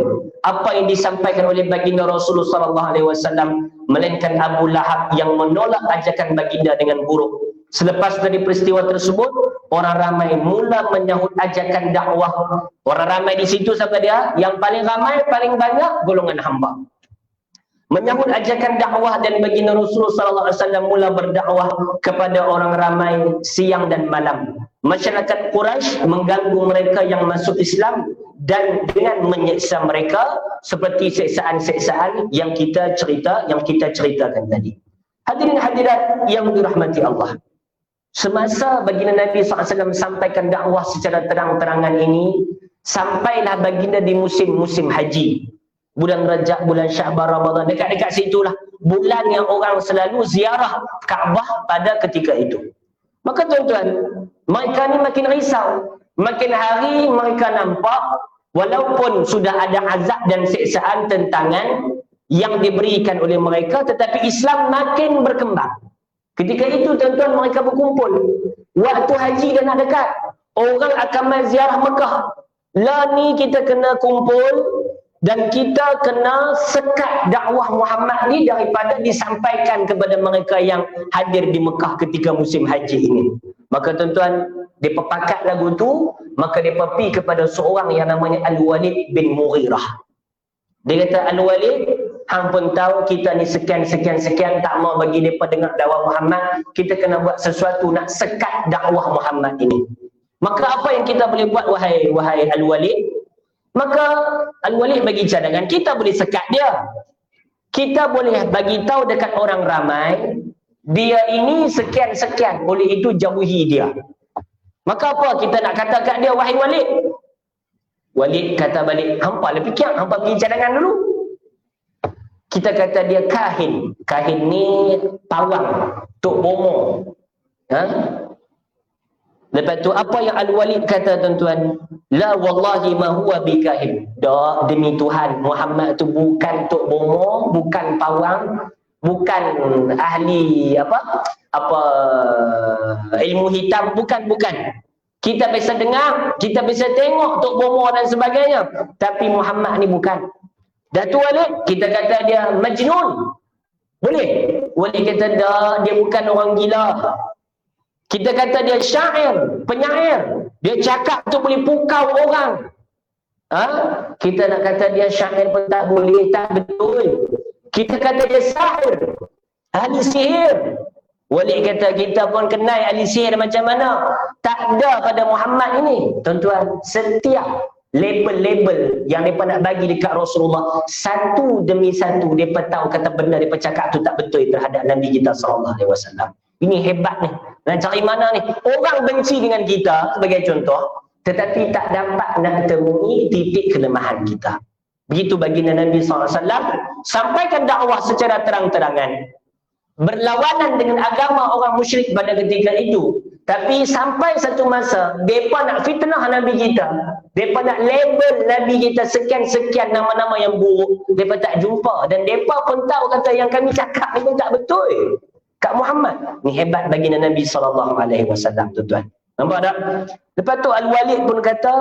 apa yang disampaikan oleh baginda Rasulullah SAW, melainkan Abu Lahab yang menolak ajakan baginda dengan buruk. Selepas dari peristiwa tersebut, orang ramai mula menyahut ajakan dakwah. Orang ramai di situ siapa dia? Yang paling ramai, paling banyak golongan hamba. Menyahut ajakan dakwah dan baginda Rasulullah SAW mula berdakwah kepada orang ramai siang dan malam. Masyarakat Quraisy mengganggu mereka yang masuk Islam dan dengan menyeksa mereka seperti seksaan-seksaan yang kita ceritakan tadi. Hadirin hadirat yang dirahmati Allah. Semasa baginda Nabi SAW sampaikan dakwah secara terang-terangan ini, sampailah baginda di musim haji. Bulan Rajab, bulan Sya'ban, Ramadan, dekat-dekat situlah bulan yang orang selalu ziarah Kaabah pada ketika itu. Maka tuan-tuan, mereka ni makin risau. Makin hari mereka nampak walaupun sudah ada azab dan siksaan tentangan yang diberikan oleh mereka, tetapi Islam makin berkembang. Ketika itu tuan-tuan, mereka berkumpul. Waktu haji dah nak dekat, orang akan ziarah Mekah. Lah ni kita kena kumpul dan kita kena sekat dakwah Muhammad ni daripada disampaikan kepada mereka yang hadir di Mekah ketika musim haji ini. Maka tuan-tuan, dia pakat lagu tu, maka dia pergi kepada seorang yang namanya Al-Walid bin Mughirah. Dia kata, Al-Walid, hang pun tahu kita ni sekian tak mau bagi mereka dengar dakwah Muhammad, kita kena buat sesuatu nak sekat dakwah Muhammad ini. Maka apa yang kita boleh buat wahai Al-Walid? Maka Al-Walid bagi cadangan, kita boleh sekat dia. Kita boleh bagi tahu dekat orang ramai, dia ini sekian, oleh itu jauhi dia. Maka apa kita nak kata kat dia, wahai Walid? Walid kata balik, hampa lah fikir, hampa bagi cadangan dulu. Kita kata dia kahin. Kahin ni pawang, tok bomo. Lepas tu apa yang Al-Walid kata tuan-tuan? La wallahi ma huwa bikahin. Dak, demi Tuhan, Muhammad tu bukan tok bomo, bukan pawang, bukan ahli ilmu hitam, bukan. Kita biasa dengar, kita biasa tengok tok bomo dan sebagainya, tapi Muhammad ni bukan. Datuk Walid, kita kata dia majnun. Boleh? Walid kata dak, dia bukan orang gila. Kita kata dia syair, penyair. Dia cakap tu boleh pukau orang. Kita nak kata dia syair pun tak boleh, tak betul. Kita kata dia sahir, ahli sihir. Walid kata kita pun kenal ahli sihir macam mana. Tak ada pada Muhammad ini. Tuan-tuan, setiap label-label yang mereka nak bagi dekat Rasulullah, satu demi satu mereka tahu kata benda mereka cakap tu tak betul terhadap Nabi kita SAW. Ini hebat ni. Nak cari mana ni? Orang benci dengan kita sebagai contoh, tetapi tak dapat nak temui titik kelemahan kita. Begitu baginda Nabi SAW sampaikan dakwah secara terang-terangan. Berlawanan dengan agama orang musyrik pada ketika itu. Tapi sampai satu masa, mereka nak fitnah Nabi kita. Mereka nak label Nabi kita sekian-sekian nama-nama yang buruk. Mereka tak jumpa. Dan mereka pun tahu kata yang kami cakap itu tak betul. Kak Muhammad. Ni hebat baginda Nabi SAW, tuan-tuan. Nampak tak? Lepas tu Al-Walid pun kata,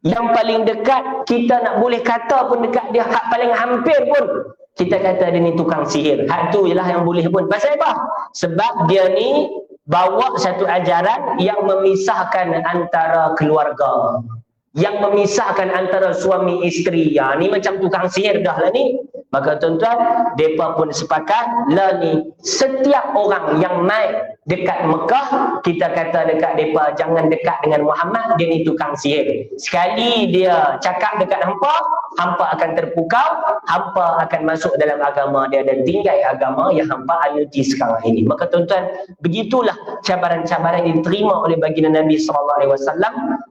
yang paling dekat, kita nak boleh kata pun dekat dia, hak paling hampir pun, kita kata dia ni tukang sihir. Hak tu ialah yang boleh pun. Pasal apa? Sebab dia ni bawa satu ajaran yang memisahkan antara keluarga. Yang memisahkan antara suami isteri. Ya, ni macam tukang sihir dah lah ni. Maka tuan-tuan, mereka pun sepakat lah ni. Setiap orang yang mai dekat Mekah, kita kata dekat mereka, jangan dekat dengan Muhammad, dia ni tukang sihir. Sekali dia cakap dekat hampa, hampa akan terpukau, hampa akan masuk dalam agama dia dan tinggal agama yang hampa anuti sekarang ini. Maka tuan-tuan, begitulah cabaran-cabaran yang diterima oleh baginda Nabi SAW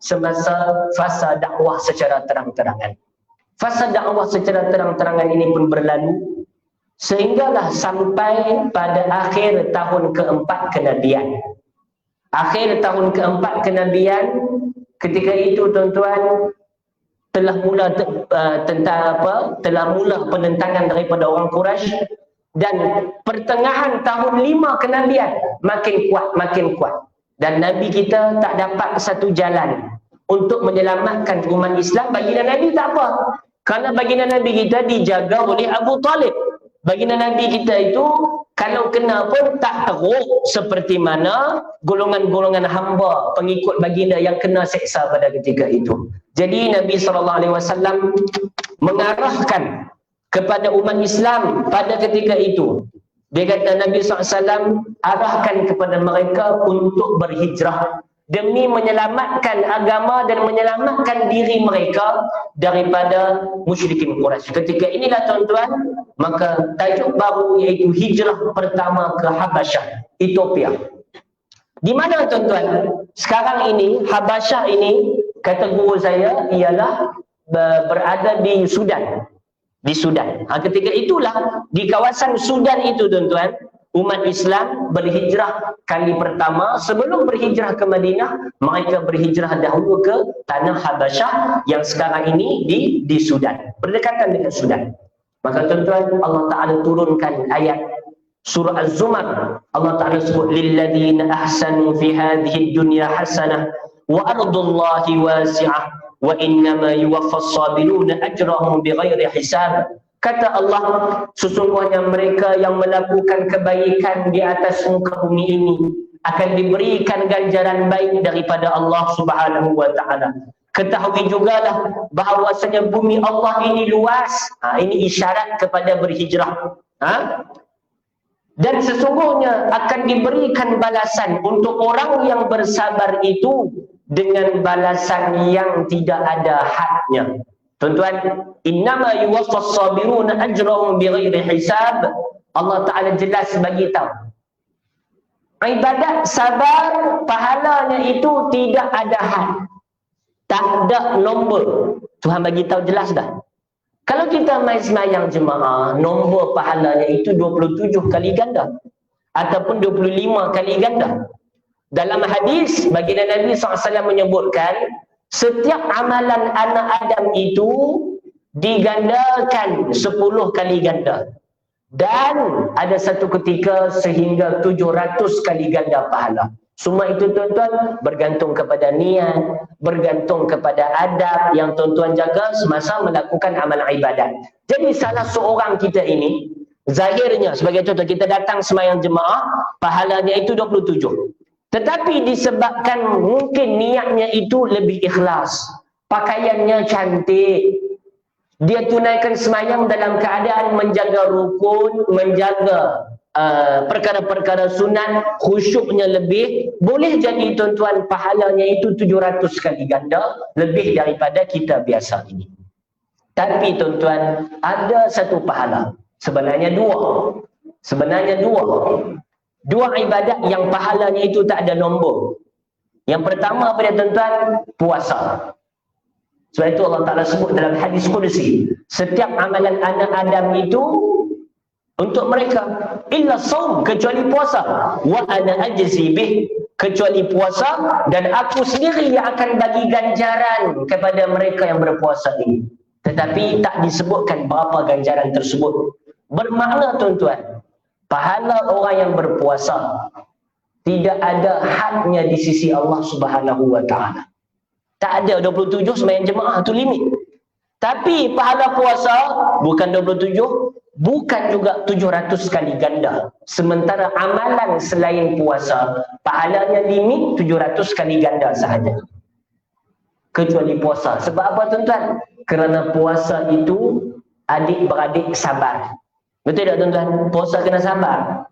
semasa fasa dakwah secara terang-terangan. Fasa dakwah secara terang-terangan ini pun berlalu sehinggalah sampai pada akhir tahun keempat kenabian. Akhir tahun keempat kenabian, ketika itu tuan-tuan telah mula telah mula penentangan daripada orang Quraisy, dan pertengahan tahun 5 kenabian makin kuat. Dan Nabi kita tak dapat satu jalan untuk menyelamatkan umat Islam. Baginda Nabi tak apa. Kerana baginda Nabi kita dijaga oleh Abu Talib. Baginda Nabi kita itu kalau kena pun tak teruk seperti mana golongan-golongan hamba pengikut baginda yang kena seksa pada ketika itu. Jadi Nabi SAW mengarahkan kepada umat Islam pada ketika itu. Dia kata Nabi SAW arahkan kepada mereka untuk berhijrah demi menyelamatkan agama dan menyelamatkan diri mereka daripada musyrikin Quraisy. Ketika inilah tuan-tuan, maka tajuk baru iaitu hijrah pertama ke Habasyah, Ethiopia. Di mana tuan-tuan? Sekarang ini Habasyah ini, kata guru saya, ialah berada di Sudan. Di Sudan. Ketika itulah di kawasan Sudan itu tuan-tuan, umat Islam berhijrah kali pertama. Sebelum berhijrah ke Madinah, mereka berhijrah dahulu ke tanah Habasyah yang sekarang ini di Sudan, berdekatan dengan Sudan. Maka tuan-tuan, Allah Ta'ala turunkan ayat surah Az-Zumar. Allah Ta'ala sebut, lilladzina ahsanu fi hadhihi dunya hasanah wa ardullahi wasi'ah wa innama yuwaffas sabiruna ajrahum bighairi hisab. Kata Allah, sesungguhnya mereka yang melakukan kebaikan di atas muka bumi ini akan diberikan ganjaran baik daripada Allah Subhanahu wa Ta'ala. Ketahui jugalah bahawasanya bumi Allah ini luas. Ini isyarat kepada berhijrah. Dan sesungguhnya akan diberikan balasan untuk orang yang bersabar itu dengan balasan yang tidak ada hadnya. Tuan-tuan, innama yuwaffas sabiruna ajrahum bighairi hisab. Allah Ta'ala jelas bagi tahu, ibadat sabar pahalanya itu tidak ada had, tak ada nombor. Tuhan bagi tahu jelas dah. Kalau kita main semayang jemaah, nombor pahalanya itu 27 kali ganda ataupun 25 kali ganda. Dalam hadis baginda Nabi SAW menyebutkan, setiap amalan anak Adam itu digandakan 10 kali ganda. Dan ada satu ketika sehingga 700 kali ganda pahala. Semua itu tuan-tuan bergantung kepada niat, bergantung kepada adab yang tuan-tuan jaga semasa melakukan amalan ibadat. Jadi salah seorang kita ini, zahirnya sebagai contoh, kita datang sembahyang jemaah, pahalanya itu 27. Tetapi disebabkan mungkin niatnya itu lebih ikhlas, pakaiannya cantik, dia tunaikan sembahyang dalam keadaan menjaga rukun, menjaga perkara-perkara sunat, khusyuknya lebih, boleh jadi tuan-tuan pahalanya itu 700 kali ganda lebih daripada kita biasa ini. Tapi tuan-tuan, ada satu pahala, sebenarnya dua. Dua ibadat yang pahalanya itu tak ada nombor. Yang pertama pada tuan-tuan, puasa. Sebab itu Allah Ta'ala sebut dalam hadis Qudsi, setiap amalan anak Adam itu untuk mereka, illa saum, kecuali puasa, wa ana ajzi bih, kecuali puasa, dan aku sendiri yang akan bagi ganjaran kepada mereka yang berpuasa ini. Tetapi tak disebutkan berapa ganjaran tersebut. Bermakna tuan-tuan, pahala orang yang berpuasa tidak ada hadnya di sisi Allah Subhanahu wa Ta'ala. Tak ada 27 sembahyang jemaah tu limit. Tapi pahala puasa bukan 27, bukan juga 700 kali ganda. Sementara amalan selain puasa, pahalanya limit 700 kali ganda sahaja. Kecuali puasa. Sebab apa tuan-tuan? Kerana puasa itu adik-beradik sabar. Betul tak tuan-tuan? Puasa kena sabar.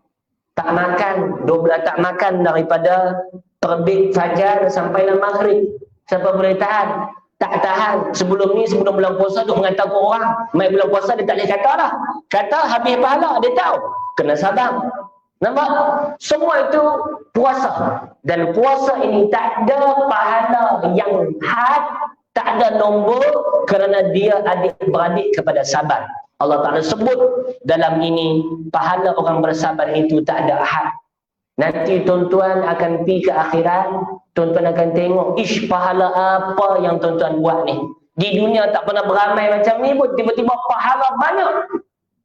Tak makan, 12 tak makan daripada terbit fajar sampailah maghrib. Siapa boleh tahan? Tak tahan. Sebelum bulan puasa duk mengatakan orang, mai bulan puasa dia tak boleh kata dah. Kata habis pahala, dia tahu. Kena sabar. Nampak? Semua itu puasa. Dan puasa ini tak ada pahala yang had, tak ada nombor kerana dia adik-beradik kepada sabar. Allah Ta'ala sebut dalam ini, pahala orang bersabar itu tak ada had. Nanti tuan-tuan akan pergi ke akhirat, tuan-tuan akan tengok, ish, pahala apa yang tuan-tuan buat ni. Di dunia tak pernah beramai macam ni pun, tiba-tiba pahala banyak.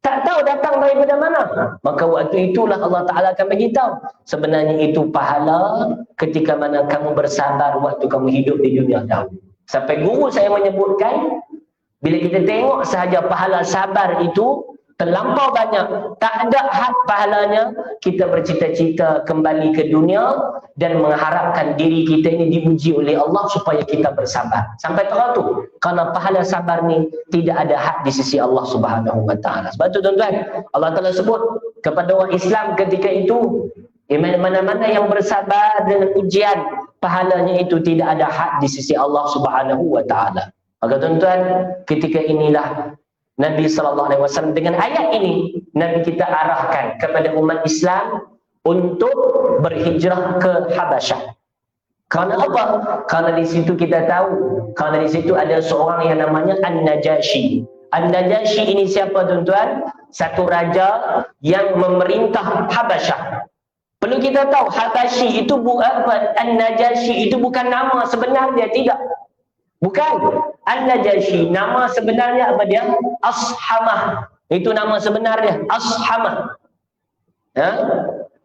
Tak tahu datang daripada mana. Maka waktu itulah Allah Ta'ala akan beritahu. Sebenarnya itu pahala ketika mana kamu bersabar waktu kamu hidup di dunia dahulu. Sampai guru saya menyebutkan, bila kita tengok sahaja pahala sabar itu terlampau banyak, tak ada had pahalanya, kita bercita-cita kembali ke dunia dan mengharapkan diri kita ini diuji oleh Allah supaya kita bersabar. Sampai teratur. Kerana pahala sabar ni tidak ada had di sisi Allah Subhanahu wa Ta'ala. Sebab tu tuan-tuan, Allah Ta'ala sebut kepada orang Islam ketika itu, mana-mana yang bersabar dengan ujian, pahalanya itu tidak ada had di sisi Allah Subhanahu wa Ta'ala. Maka tuan-tuan, ketika inilah Nabi SAW dengan ayat ini, Nabi kita arahkan kepada umat Islam untuk berhijrah ke Habasyah. Kerana apa? Kerana di situ kita tahu, kerana di situ ada seorang yang namanya An-Najashi. An-Najashi ini siapa tuan-tuan? Satu raja yang memerintah Habasyah. Perlu kita tahu, Habashi itu bukan, An-Najashi itu bukan nama sebenar dia, tidak. Bukan. An-Najashi, nama sebenarnya apa dia? Ashamah. Itu nama sebenar dia, Ashamah. Ha?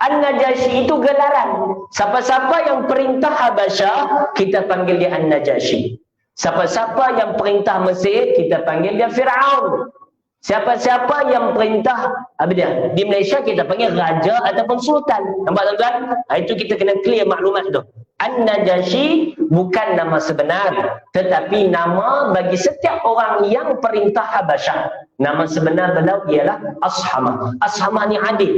An-Najashi itu gelaran. Siapa-siapa yang perintah Habasyah, kita panggil dia An-Najashi. Siapa-siapa yang perintah Mesir, kita panggil dia Fir'aun. Siapa-siapa yang perintah apa dia? Di Malaysia kita panggil raja ataupun sultan. Nampak tuan-tuan? Itu kita kena clear maklumat tu. An-Najashi bukan nama sebenar, tetapi nama bagi setiap orang yang perintah Habasyah. Nama sebenar beliau ialah Ashamah. Ashamah ni adil.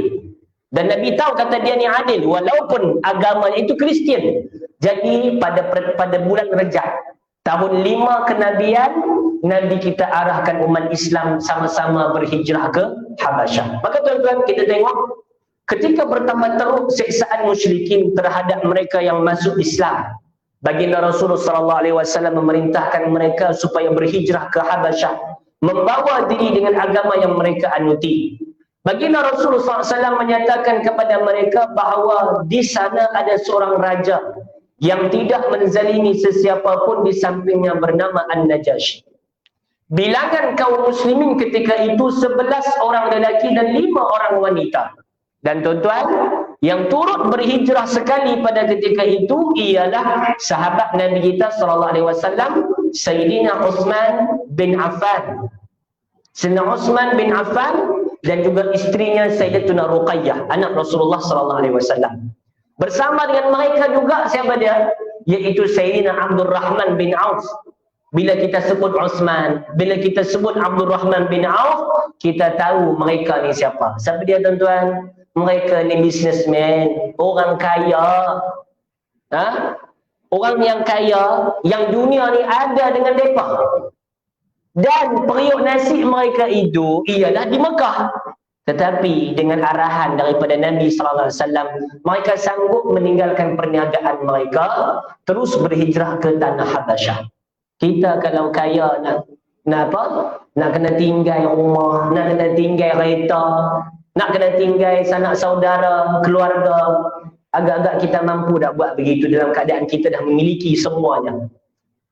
Dan Nabi tahu kata dia ni adil, walaupun agamanya itu Kristian. Jadi pada bulan Rejab, tahun 5 kenabian, Nabi kita arahkan umat Islam sama-sama berhijrah ke Habasyah. Maka tuan-tuan, kita tengok ketika bertambah teruk siksaan musyrikin terhadap mereka yang masuk Islam, baginda Rasulullah SAW memerintahkan mereka supaya berhijrah ke Habasyah, membawa diri dengan agama yang mereka anuti. Baginda Rasulullah SAW menyatakan kepada mereka bahawa di sana ada seorang raja yang tidak menzalimi sesiapa pun di sampingnya bernama An-Najashi. Bilangan kaum muslimin ketika itu 11 orang lelaki dan 5 orang wanita. Dan tuan-tuan, yang turut berhijrah sekali pada ketika itu ialah sahabat Nabi kita SAW, Sayyidina Uthman bin Affan. Sayyidina Uthman bin Affan dan juga isterinya Sayyidatuna Ruqayyah, anak Rasulullah SAW. Bersama dengan mereka juga siapa dia? Iaitu Sayyidina Abdul Rahman bin Auf. Bila kita sebut Uthman, bila kita sebut Abdul Rahman bin Auf, kita tahu mereka ni siapa. Siapa dia tuan-tuan? Mereka ni businessman, orang kaya. Ha? Orang yang kaya, yang dunia ni ada dengan mereka. Dan periuk nasib mereka itu ialah di Mekah. Tetapi dengan arahan daripada Nabi SAW, mereka sanggup meninggalkan perniagaan mereka, terus berhijrah ke tanah Habasyah. Kita kalau kaya nak apa? Nak kena tinggal rumah, nak kena tinggal kereta, nak kena tinggal sanak saudara, keluarga. Agak-agak kita mampu tak buat begitu dalam keadaan kita dah memiliki semuanya.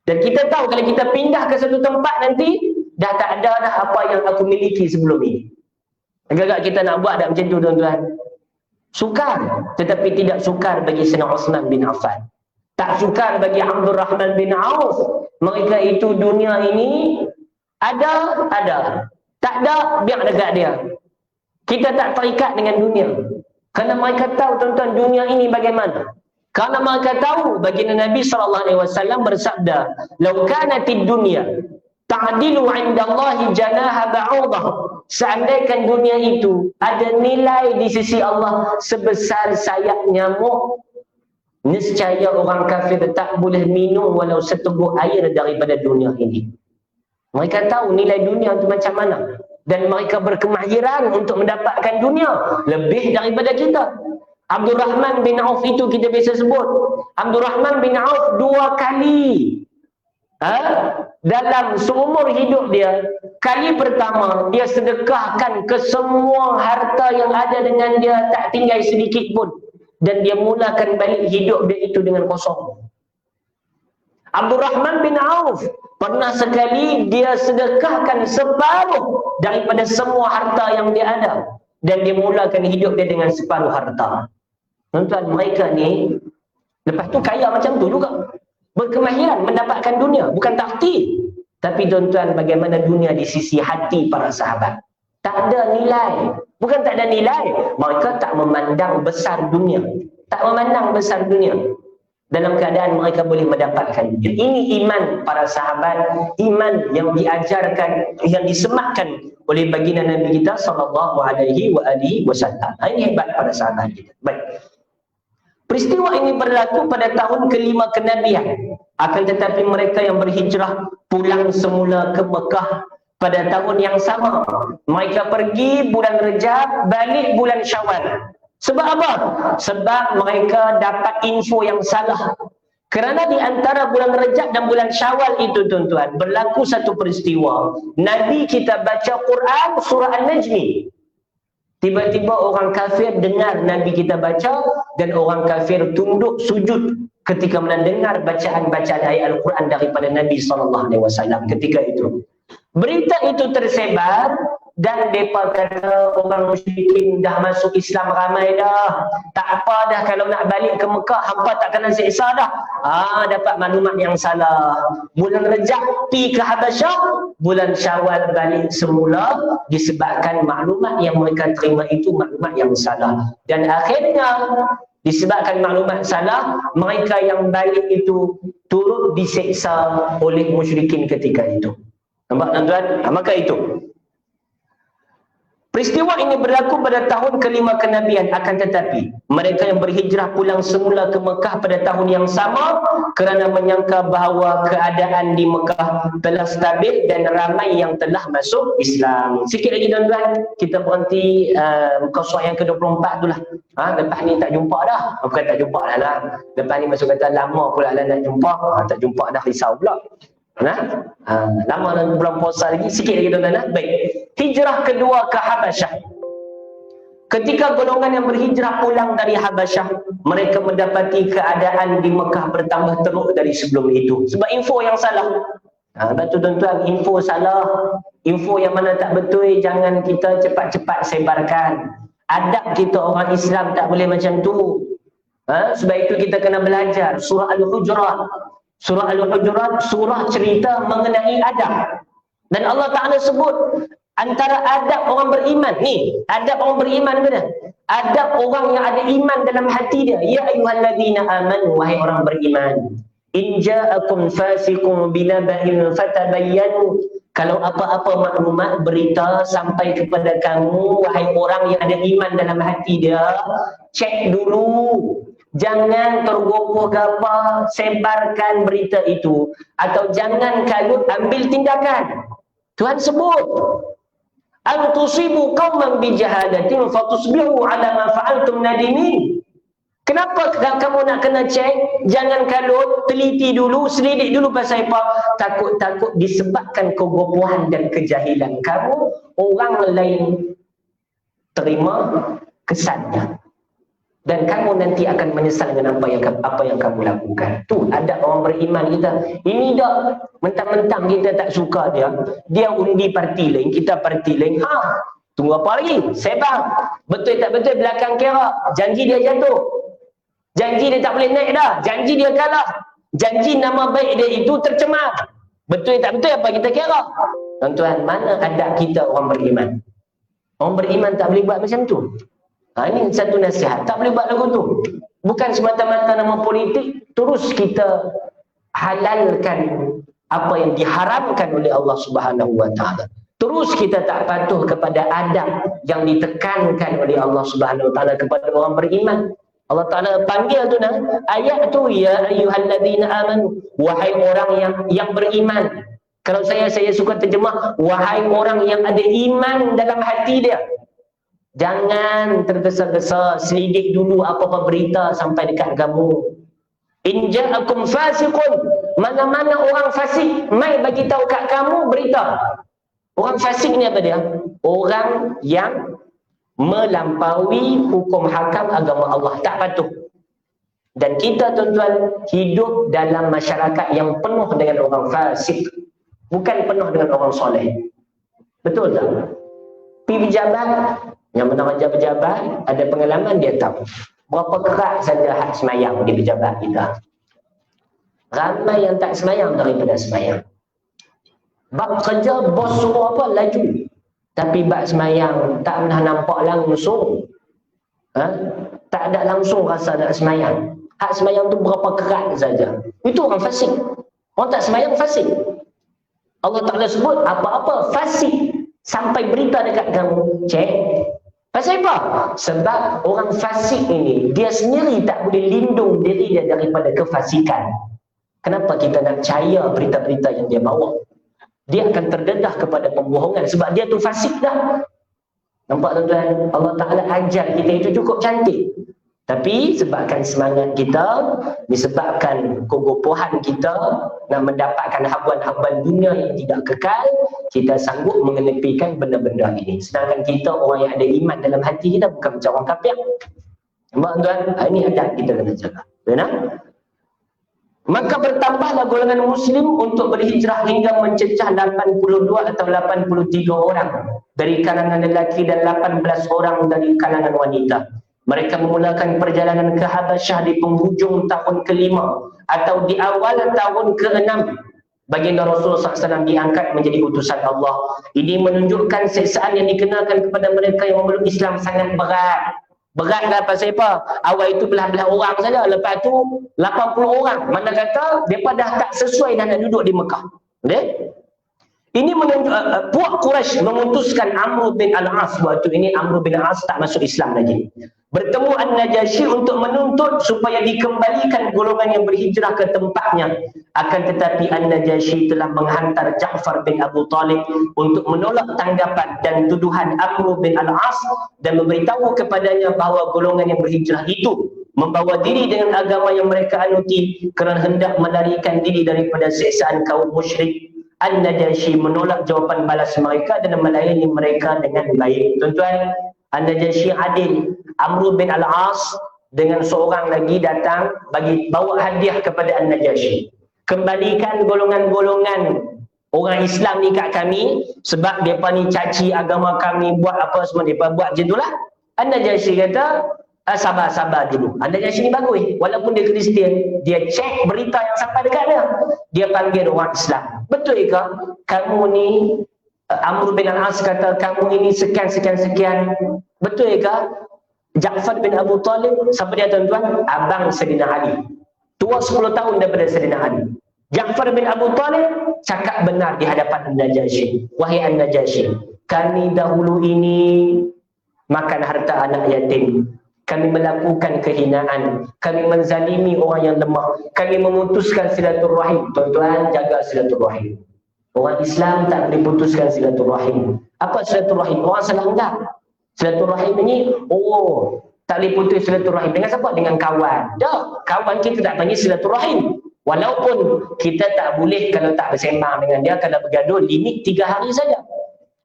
Dan kita tahu kalau kita pindah ke satu tempat nanti, dah tak ada dah apa yang aku miliki sebelum ini. Agak-agak kita nak buat tak macam tu tuan-tuan? Sukar, tetapi tidak sukar bagi Sayyidina Uthman bin Affan. Tak sukar bagi Abdul Rahman bin Auf. Mereka itu dunia ini ada. Tak ada, biar dekat dia. Kita tak terikat dengan dunia. Kerana mereka tahu tuan-tuan dunia ini bagaimana. Kerana mereka tahu baginda Nabi SAW bersabda, "Lau kanatid dunya ta'dilu 'inda Allahi janaha ba'udah." Seandainya dunia itu ada nilai di sisi Allah sebesar sayap nyamuk, nescaya orang kafir tak boleh minum walau seteguk air daripada dunia ini. Mereka tahu nilai dunia itu macam mana. Dan mereka berkemahiran untuk mendapatkan dunia lebih daripada kita. Abdul Rahman bin Auf itu kita biasa sebut. Abdul Rahman bin Auf 2 kali dalam seumur hidup dia, kali pertama dia sedekahkan ke semua harta yang ada dengan dia, tak tinggal sedikit pun, dan dia mulakan balik hidup dia itu dengan kosong. Abdul Rahman bin Auf pernah sekali dia sedekahkan separuh daripada semua harta yang dia ada, dan dia mulakan hidup dia dengan separuh harta. Tuan-tuan, mereka ni lepas tu kaya macam tu juga, berkemahiran mendapatkan dunia, bukan takdir. Tapi tuan-tuan, bagaimana dunia di sisi hati para sahabat? Tak ada nilai. Bukan tak ada nilai, mereka tak memandang besar dunia. Tak memandang besar dunia. Dalam keadaan mereka boleh mendapatkan dunia. Ini iman para sahabat, iman yang diajarkan, yang disematkan oleh baginda Nabi kita SAW. Ini hebat para sahabat kita. Baik. Peristiwa ini berlaku pada tahun ke-5 kenabian. Akan tetapi mereka yang berhijrah pulang semula ke Mekah pada tahun yang sama. Mereka pergi bulan Rejab, balik bulan Syawal. Sebab apa? Sebab mereka dapat info yang salah. Kerana di antara bulan Rejab dan bulan Syawal itu tuan-tuan, berlaku satu peristiwa. Nabi kita baca Quran surah An-Najmi. Tiba-tiba orang kafir dengar Nabi kita baca, dan orang kafir tunduk sujud ketika mendengar bacaan-bacaan ayat Al-Quran daripada Nabi SAW ketika itu. Berita itu tersebar, dan mereka kata orang musyrikin dah masuk Islam ramai dah. Tak apa dah kalau nak balik ke Mekah, hampa tak kena seksa dah. Dapat maklumat yang salah. Bulan Rejab pergi ke Habasyah, bulan Syawal balik semula, disebabkan maklumat yang mereka terima itu maklumat yang salah. Dan akhirnya disebabkan maklumat salah, mereka yang balik itu turut diseksa oleh musyrikin ketika itu. Nampak tuan-tuan? Maka itu peristiwa ini berlaku pada tahun ke-5 kenabian. Akan tetapi mereka yang berhijrah pulang semula ke Mekah pada tahun yang sama kerana menyangka bahawa keadaan di Mekah telah stabil dan ramai yang telah masuk Islam. Sikit lagi tuan-tuan, kita berhenti muka surat yang ke-24 tu lah. Lepas ni tak jumpa dah. Bukan tak jumpa dah lah. Lepas ni masuk kata lama pula lah nak jumpa. Tak jumpa dah, risau pula. Lama dalam bulan puasa lagi, sikit lagi tuan-tuan. Baik. Hijrah kedua ke Habasyah. Ketika golongan yang berhijrah pulang dari Habasyah, mereka mendapati keadaan di Mekah bertambah teruk dari sebelum itu. Sebab info yang salah. Betul tuan-tuan, info salah. Info yang mana tak betul, jangan kita cepat-cepat sebarkan. Adab kita orang Islam tak boleh macam tu. Sebab itu kita kena belajar surah Al-Hujurat. Surah Al-Hujurat, surah cerita mengenai adab. Dan Allah Ta'ala sebut antara adab orang beriman. Ni, adab orang beriman ke dah? Adab orang yang ada iman dalam hati dia. Ya ayyuhalladzina amanu, wahai orang beriman. In ja'akum fasiqun binaba'in fatabayyanu. Kalau apa-apa maklumat, berita sampai kepada kamu, wahai orang yang ada iman dalam hati dia, cek dulu. Jangan tergopoh gapa sebarkan berita itu, atau jangan kalut ambil tindakan. Tuhan sebut an tusibu qauman bijahalatin fatusbihu ala ma fa'altum nadimin. Kenapa kamu nak kena cek? Jangan kalut, teliti dulu, selidik dulu pasal apa? Takut-takut disebabkan kebobohan dan kejahilan kamu, orang lain terima kesannya. Dan kamu nanti akan menyesal dengan apa yang kamu lakukan. Tu ada orang beriman kita. Ini dah mentang-mentang kita tak suka dia. Dia undi parti lain, kita parti lain. Tunggu apa lagi? Sebab betul tak betul belakang kira. Janji dia jatuh. Janji dia tak boleh naik dah. Janji dia kalah. Janji nama baik dia itu tercemar. Betul tak betul apa kita kira? Tuan-tuan, mana adab kita orang beriman? Orang beriman tak boleh buat macam tu. Ini satu nasihat. Tak boleh buat lagu tu. Bukan semata-mata nama politik. Terus kita halalkan apa yang diharamkan oleh Allah Subhanahu Wa Taala. Terus kita tak patuh kepada adab yang ditekankan oleh Allah Subhanahu Wa Taala kepada orang beriman. Allah Ta'ala panggil tu ayat tu, ya ayyuhalladzina amanu, wahai orang yang beriman. Kalau saya suka terjemah, wahai orang yang ada iman dalam hati dia. Jangan tergesa-gesa, selidik dulu apa-apa berita sampai dekat kamu. In ja'akum fasiqun, mana-mana orang fasik mai bagi tahu kat kamu berita. Orang fasik ni apa dia? Orang yang melampaui hukum hakam agama Allah, tak patuh. Dan kita tuan-tuan hidup dalam masyarakat yang penuh dengan orang fasik, bukan penuh dengan orang soleh. Betul tak? Pergi pejabat, yang pernah pejabat ada pengalaman, dia tahu berapa kerat saja hak semayang di pejabat kita. Ramai yang tak semayang daripada semayang. Bab kerja bos suruh apa, laju. Tapi bab semayang tak pernah nampak langsung. Tak ada langsung rasa nak semayang. Hak semayang tu berapa kerat saja. Itu orang fasik. Orang tak semayang fasik. Allah Ta'ala sebut apa-apa fasik sampai berita dekat kamu. Cek. Pasal apa? Sebab orang fasik ini, dia sendiri tak boleh lindung diri dia daripada kefasikan. Kenapa kita nak percaya berita-berita yang dia bawa? Dia akan terdedah kepada pembohongan sebab dia tu fasik dah. Nampak tuan-tuan? Allah Ta'ala ajar kita itu cukup cantik. Tapi sebabkan semangat kita, disebabkan kegopohan kita nak mendapatkan habuan-habuan dunia yang tidak kekal, kita sanggup mengenepikan benda-benda ini. Sedangkan kita orang yang ada iman dalam hati kita, bukan macam orang kafir. Nampak tuan-tuan? Ini adab kita kena jaga. Benar? Maka bertambahlah golongan Muslim untuk berhijrah hingga mencecah 82 atau 83 orang dari kalangan lelaki dan 18 orang dari kalangan wanita. Mereka memulakan perjalanan ke Habasyah di penghujung tahun ke-5 atau di awal tahun ke-6. Baginda Rasulullah SAW diangkat menjadi utusan Allah. Ini menunjukkan siksaan yang dikenakan kepada mereka yang memeluk Islam sangat berat. Beratlah pasal apa? Awal itu belah-belah orang saja, lepas tu 80 orang. Mana kata mereka dah tak sesuai dah nak duduk di Mekah. Okay? Ini puak Quraisy memutuskan Amr bin Al-As. Waktu ini Amr bin Al-As tak masuk Islam lagi. Bertemu An-Najasyi untuk menuntut supaya dikembalikan golongan yang berhijrah ke tempatnya. Akan tetapi An-Najasyi telah menghantar Ja'far bin Abu Talib untuk menolak tanggapan dan tuduhan Amr bin Al-As dan memberitahu kepadanya bahawa golongan yang berhijrah itu membawa diri dengan agama yang mereka anuti kerana hendak melarikan diri daripada siksaan kaum musyrik. An-Najasyi menolak jawapan balas mereka dan melayani mereka dengan baik. Tuan-tuan, An-Najasyi adil. Amr bin Al-As dengan seorang lagi datang bagi bawa hadiah kepada An-Najasyi. Kembalikan golongan-golongan orang Islam ni kat kami sebab mereka ni caci agama kami, buat apa semua mereka buat je itulah. An-Najasyi kata, sabar-sabar dulu. An-Najasyi ni bagus. Walaupun dia Kristian, dia cek berita yang sampai dekat dia. Dia panggil orang Islam. Betul ke? Kamu ni, Amr bin Al-As kata, kamu ini sekian-sekian-sekian. Betul ke? Ja'far bin Abu Talib, siapa dia tuan-tuan? Abang Sayyidina Ali. Tua 10 tahun daripada Sayyidina Ali. Ja'far bin Abu Talib cakap benar di hadapan An-Najasyi. Wahai An-Najasyi, kami dahulu ini makan harta anak yatim. Kami melakukan kehinaan. Kami menzalimi orang yang lemah. Kami memutuskan silaturahim. Tuan-tuan, jaga silaturahim. Orang Islam tak boleh putuskan silaturahim. Apa silaturahim? Orang salah anggap. Silaturahim ini, tak boleh putus silaturahim. Dengan siapa? Dengan kawan. Dah, kawan kita tak panggil silaturahim. Walaupun kita tak boleh kalau tak bersembang dengan dia, kalau bergaduh, limit 3 hari saja.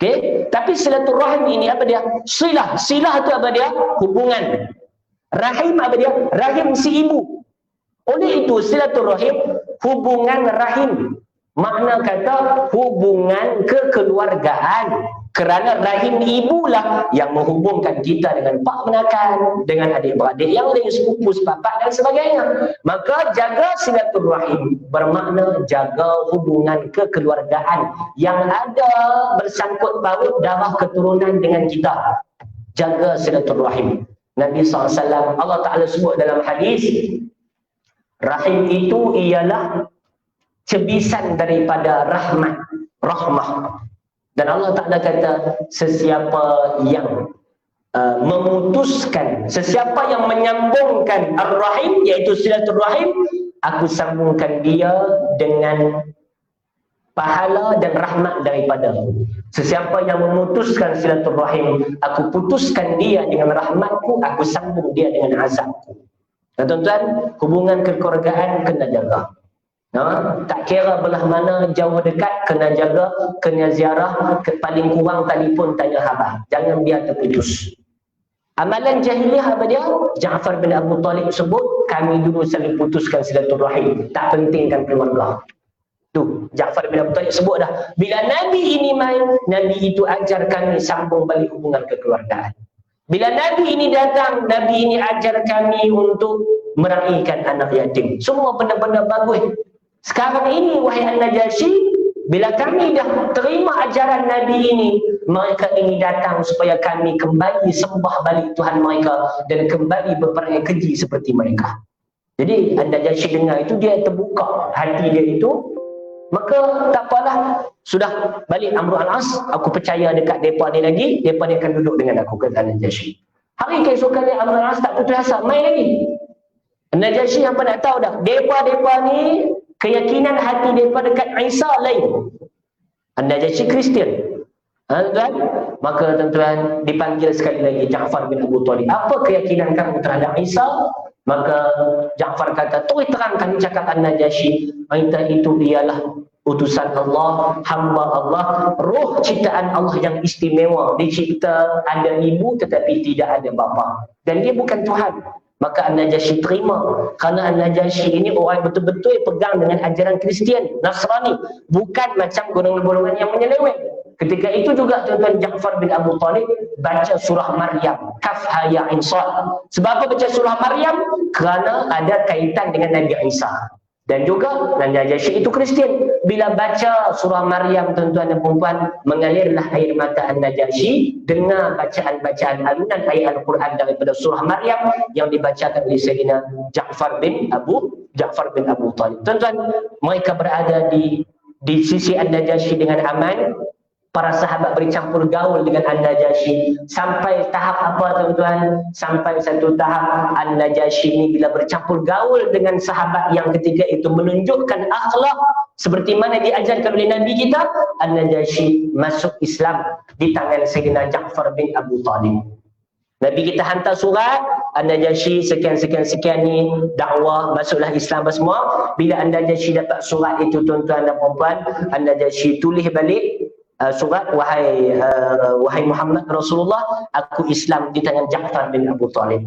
Okay? Tapi silaturahim ini apa dia? Silah. Silah itu apa dia? Hubungan. Rahim apa dia? Rahim si ibu. Oleh itu silaturahim hubungan rahim. Makna kata hubungan kekeluargaan. Kerana rahim ibulah yang menghubungkan kita dengan pak menakan, dengan adik-beradik yang lain, sepupu, sepapak dan sebagainya. Maka jaga silaturahim bermakna jaga hubungan kekeluargaan yang ada bersangkut paut darah keturunan dengan kita. Jaga silaturahim. Nabi SAW, Allah Ta'ala sebut dalam hadis, rahim itu ialah cebisan daripada rahmah. Dan Allah Ta'ala kata, sesiapa yang memutuskan, sesiapa yang menyambungkan ar-rahim, iaitu silaturahim, aku sambungkan dia dengan pahala dan rahmat daripada. Sesiapa yang memutuskan silaturahim, aku putuskan dia dengan rahmatku, aku sambung dia dengan azabku. Dan tuan-tuan, hubungan kekeluargaan kena jaga. Tak kira belah mana, jauh dekat, kena jaga, kena ziarah, paling kurang telefon tanya khabar. Jangan biar terputus. Amalan jahiliah apa dia? Ja'far bin Abu Talib sebut, kami dulu selalu putuskan silaturahim, tak pentingkan keluarga. Tu, Ja'far bin Abu Talib sebut dah, bila Nabi ini main, Nabi itu ajar kami sambung balik hubungan kekeluargaan. Bila Nabi ini datang, Nabi ini ajar kami untuk meraihkan anak yatim. Semua benda-benda bagus. Sekarang ini, wahai An-Najasyi, bila kami dah terima ajaran Nabi ini, mereka ini datang supaya kami kembali sembah balik Tuhan mereka dan kembali berperangai keji seperti mereka. Jadi An-Najasyi dengar itu, dia terbuka hati dia itu. Maka tak apalah, sudah balik Amr al-As, aku percaya dekat mereka ni lagi, mereka ni akan duduk dengan aku, kata An-Najasyi. Hari keesokannya Amr al-As tak putus asa, main lagi. An-Najasyi apa nak tahu dah, mereka ni keyakinan hati mereka dekat Isa lain. An-Najasyi Kristian. Tuan, maka tuan-tuan dipanggil sekali lagi Ja'far bin Abu Talib. Apa keyakinan kamu terhadap Isa? Maka Ja'far kata, terus terang kami cakap An-Najasyi, Isa itu ialah utusan Allah, hamba Allah, roh ciptaan Allah yang istimewa. Dicipta ada ibu tetapi tidak ada bapa. Dan dia bukan Tuhan. Maka An-Najasyi terima. Kerana An-Najasyi ini orang betul-betul pegang dengan ajaran Kristian, Nasrani. Bukan macam golongan-golongan yang menyeleweng. Ketika itu juga tuan-tuan Ja'far bin Abu Talib baca surah Maryam. Kaf ha ya ain sad. Sebab apa baca surah Maryam? Kerana ada kaitan dengan Nabi Isa. Dan juga An-Najasyi itu Kristian. Bila baca surah Maryam, tuan-tuan dan puan-puan, mengalirlah air mata An-Najasyi dengar bacaan-bacaan alunan ayat Al-Quran daripada surah Maryam yang dibacakan oleh Sayyidina Ja'far bin Abu Talib. Tuan-tuan, mereka berada di sisi An-Najasyi dengan aman. Para sahabat bercampur gaul dengan An-Najasyi. Sampai tahap apa tuan-tuan? Sampai satu tahap An-Najasyi ini bila bercampur gaul dengan sahabat yang ketika itu menunjukkan akhlak seperti mana diajarkan oleh Nabi kita, An-Najasyi masuk Islam di tangan Sayyidina Ja'far bin Abu Talib. Nabi kita hantar surat, An-Najasyi sekian-sekian ni dakwah, masuklah Islam semua. Bila An-Najasyi dapat surat itu tuan-tuan dan puan-puan, An-Najasyi tulis balik surat, wahai Muhammad Rasulullah, aku Islam di tangan Ja'far bin Abu Talib.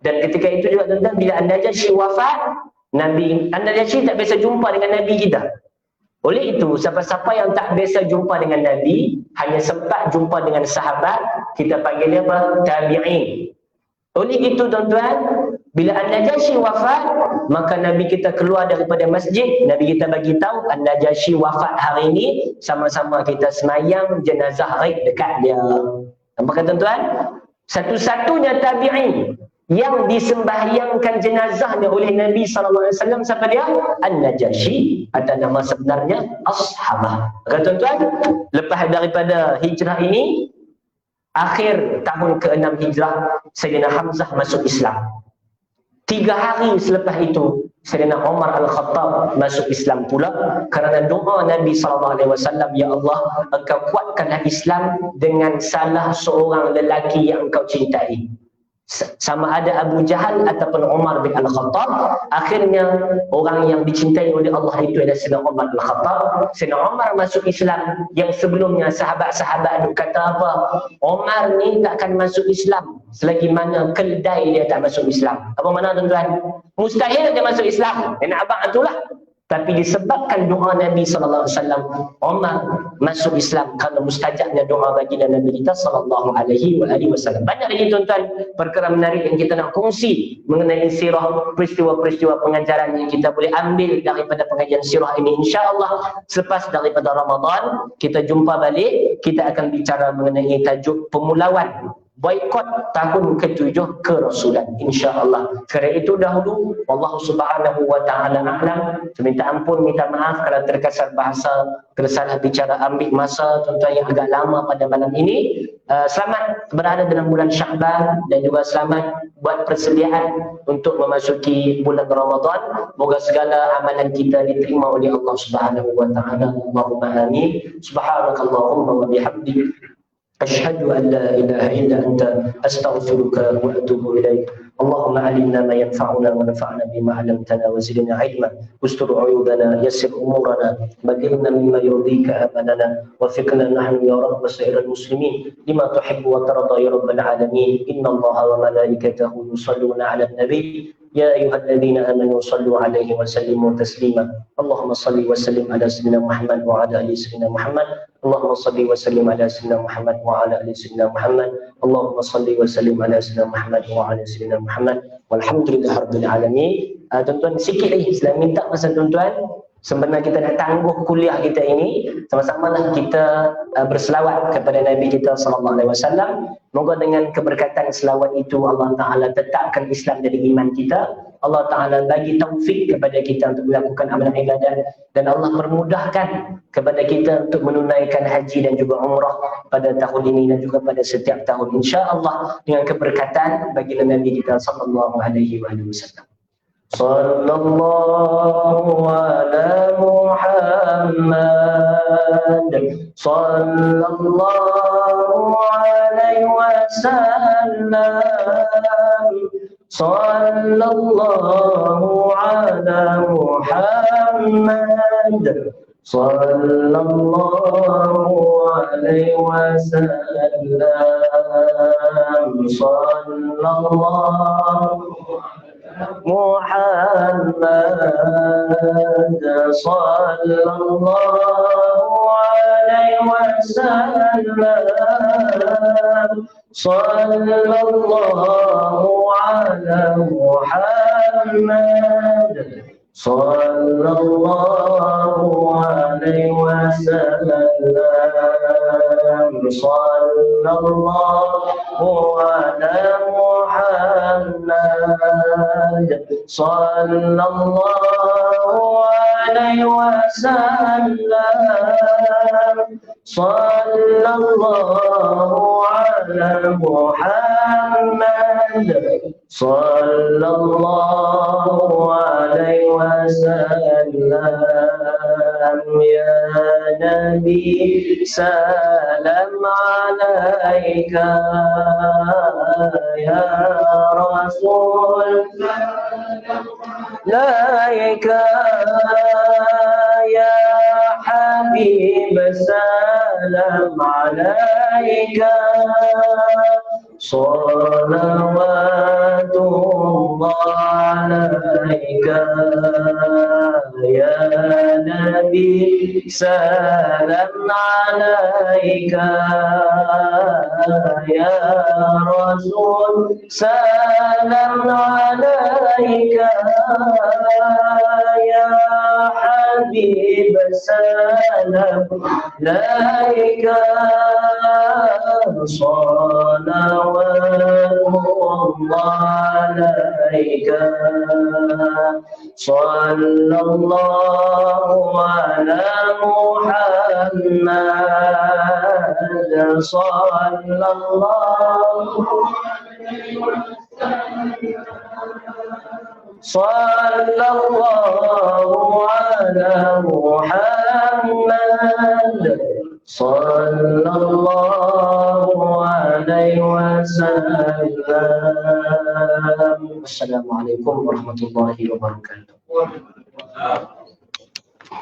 Dan ketika itu juga tuan-tuan, bila An-Najasyi wafat, An-Najasyi tak biasa jumpa dengan Nabi kita. Oleh itu, siapa-siapa yang tak biasa jumpa dengan Nabi, hanya sempat jumpa dengan sahabat, kita panggil apa? Tabi'in. Oleh itu tuan-tuan, bila An-Najasyi wafat, maka Nabi kita keluar daripada masjid, Nabi kita bagi tahu An-Najasyi wafat hari ini, sama-sama kita semayang jenazah raib dekat dia. Nampak tuan-tuan? Satu-satunya tabi'in yang disembahyangkan jenazahnya oleh Nabi SAW, siapa dia? An-Najasyi, atau nama sebenarnya Ashabah. Maka tuan-tuan, lepas daripada hijrah ini, akhir tahun ke-6 hijrah, Sayyidina Hamzah masuk Islam. 3 hari selepas itu Sayyidina Umar Al-Khattab masuk Islam pula kerana doa Nabi SAW, ya Allah, engkau kuatkanlah Islam dengan salah seorang lelaki yang engkau cintai, sama ada Abu Jahal ataupun Umar bin Al-Khattab. Akhirnya orang yang dicintai oleh Allah itu adalah Sayyidina Umar Al-Khattab. Sayyidina Umar masuk Islam yang sebelumnya sahabat-sahabat kata apa, Umar ni takkan masuk Islam selagi mana keldai dia tak masuk Islam. Apa mana tuan-tuan? Mustahil dia masuk Islam. Dan abang itulah. Tapi disebabkan doa Nabi SAW, Umar masuk Islam kerana mustajabnya doa baginda Nabi kita SAW. Banyak lagi tuan-tuan perkara menarik yang kita nak kongsi mengenai sirah, peristiwa-peristiwa pengajaran yang kita boleh ambil daripada pengajian sirah ini. InsyaAllah selepas daripada Ramadan kita jumpa balik, kita akan bicara mengenai tajuk pemulawan boikot tahun ke-7 kerasulan, insya-Allah. Kerana itu dahulu Allah Subhanahu wa taala a'lam. Minta ampun, minta maaf kalau terkasar bahasa, tersalah bicara, ambil masa tuan-tuan yang agak lama pada malam ini. Selamat berada dalam bulan Sya'ban dan juga selamat buat persediaan untuk memasuki bulan Ramadan. Moga segala amalan kita diterima oleh Allah Subhanahu wa taala. Allahumma amin. Subhanakallahumma wa bihamdik, أشهد أن لا إله إلا أنت أستغفرك وأتوب إليك. اللهم علمنا ما ينفعنا ونفعنا بما علمتنا وزدنا علما، استر عيوبنا، يسر أمورنا، بلغنا مما يرضيك آمالنا، وفقنا نحن يا رب وسائر المسلمين لما تحب وترضى يا رب العالمين. إن الله وملائكته يصلون على النبي يا أيها الذين آمنوا صلوا عليه وسلموا تسليما. اللهم صل وسلم على سيدنا محمد وعلى آل سيدنا محمد. اللهم صل وسلم على سيدنا محمد وعلى آل سيدنا محمد. اللهم صل وسلم على سيدنا محمد وعلى سيدنا Muhammad. Walhamdulillahirabbil alamin. Tuan-tuan, sikit lagi saya minta masa tuan-tuan. Sebenarnya kita nak tangguh kuliah kita ini, sama-samalah kita berselawat kepada Nabi kita SAW. Moga dengan keberkatan selawat itu Allah Ta'ala tetapkan Islam dari iman kita. Allah Ta'ala bagi taufik kepada kita untuk melakukan amalan ibadat, dan Allah permudahkan kepada kita untuk menunaikan haji dan juga umrah pada tahun ini dan juga pada setiap tahun, insya-Allah, dengan keberkatan bagi Nabi kita sallallahu alaihi wasallam. Sallallahu ala Muhammad, sallallahu alaihi wasallam, sallallahu ala Muhammad, sallallahu alaihi wasallam, sallallahu Muhammad, sallallahu alaihi wasallam, sallallahu ala Muhammad, sallallahu alaihi wasallam, sallallahu ala Muhammad, sallallahu alaihi wasallam, sallallahu ala Muhammad, sallallahu alaihi wasallam. Ya Nabi salam alaika, ya Rasul alaika, ya Habib salam alaika, salawatullah alaika, ya Nabi salam alaika, ya Rasul salam alaika, ya Habib salam alaika, salawatullah alaika, sallallahu ala Muhammad, sallallahu alaihi wasallam. Sallallahu ala Muhammad. Sallallahu alaihi wasallam. Wassalamualaikum warahmatullahi wabarakatuh.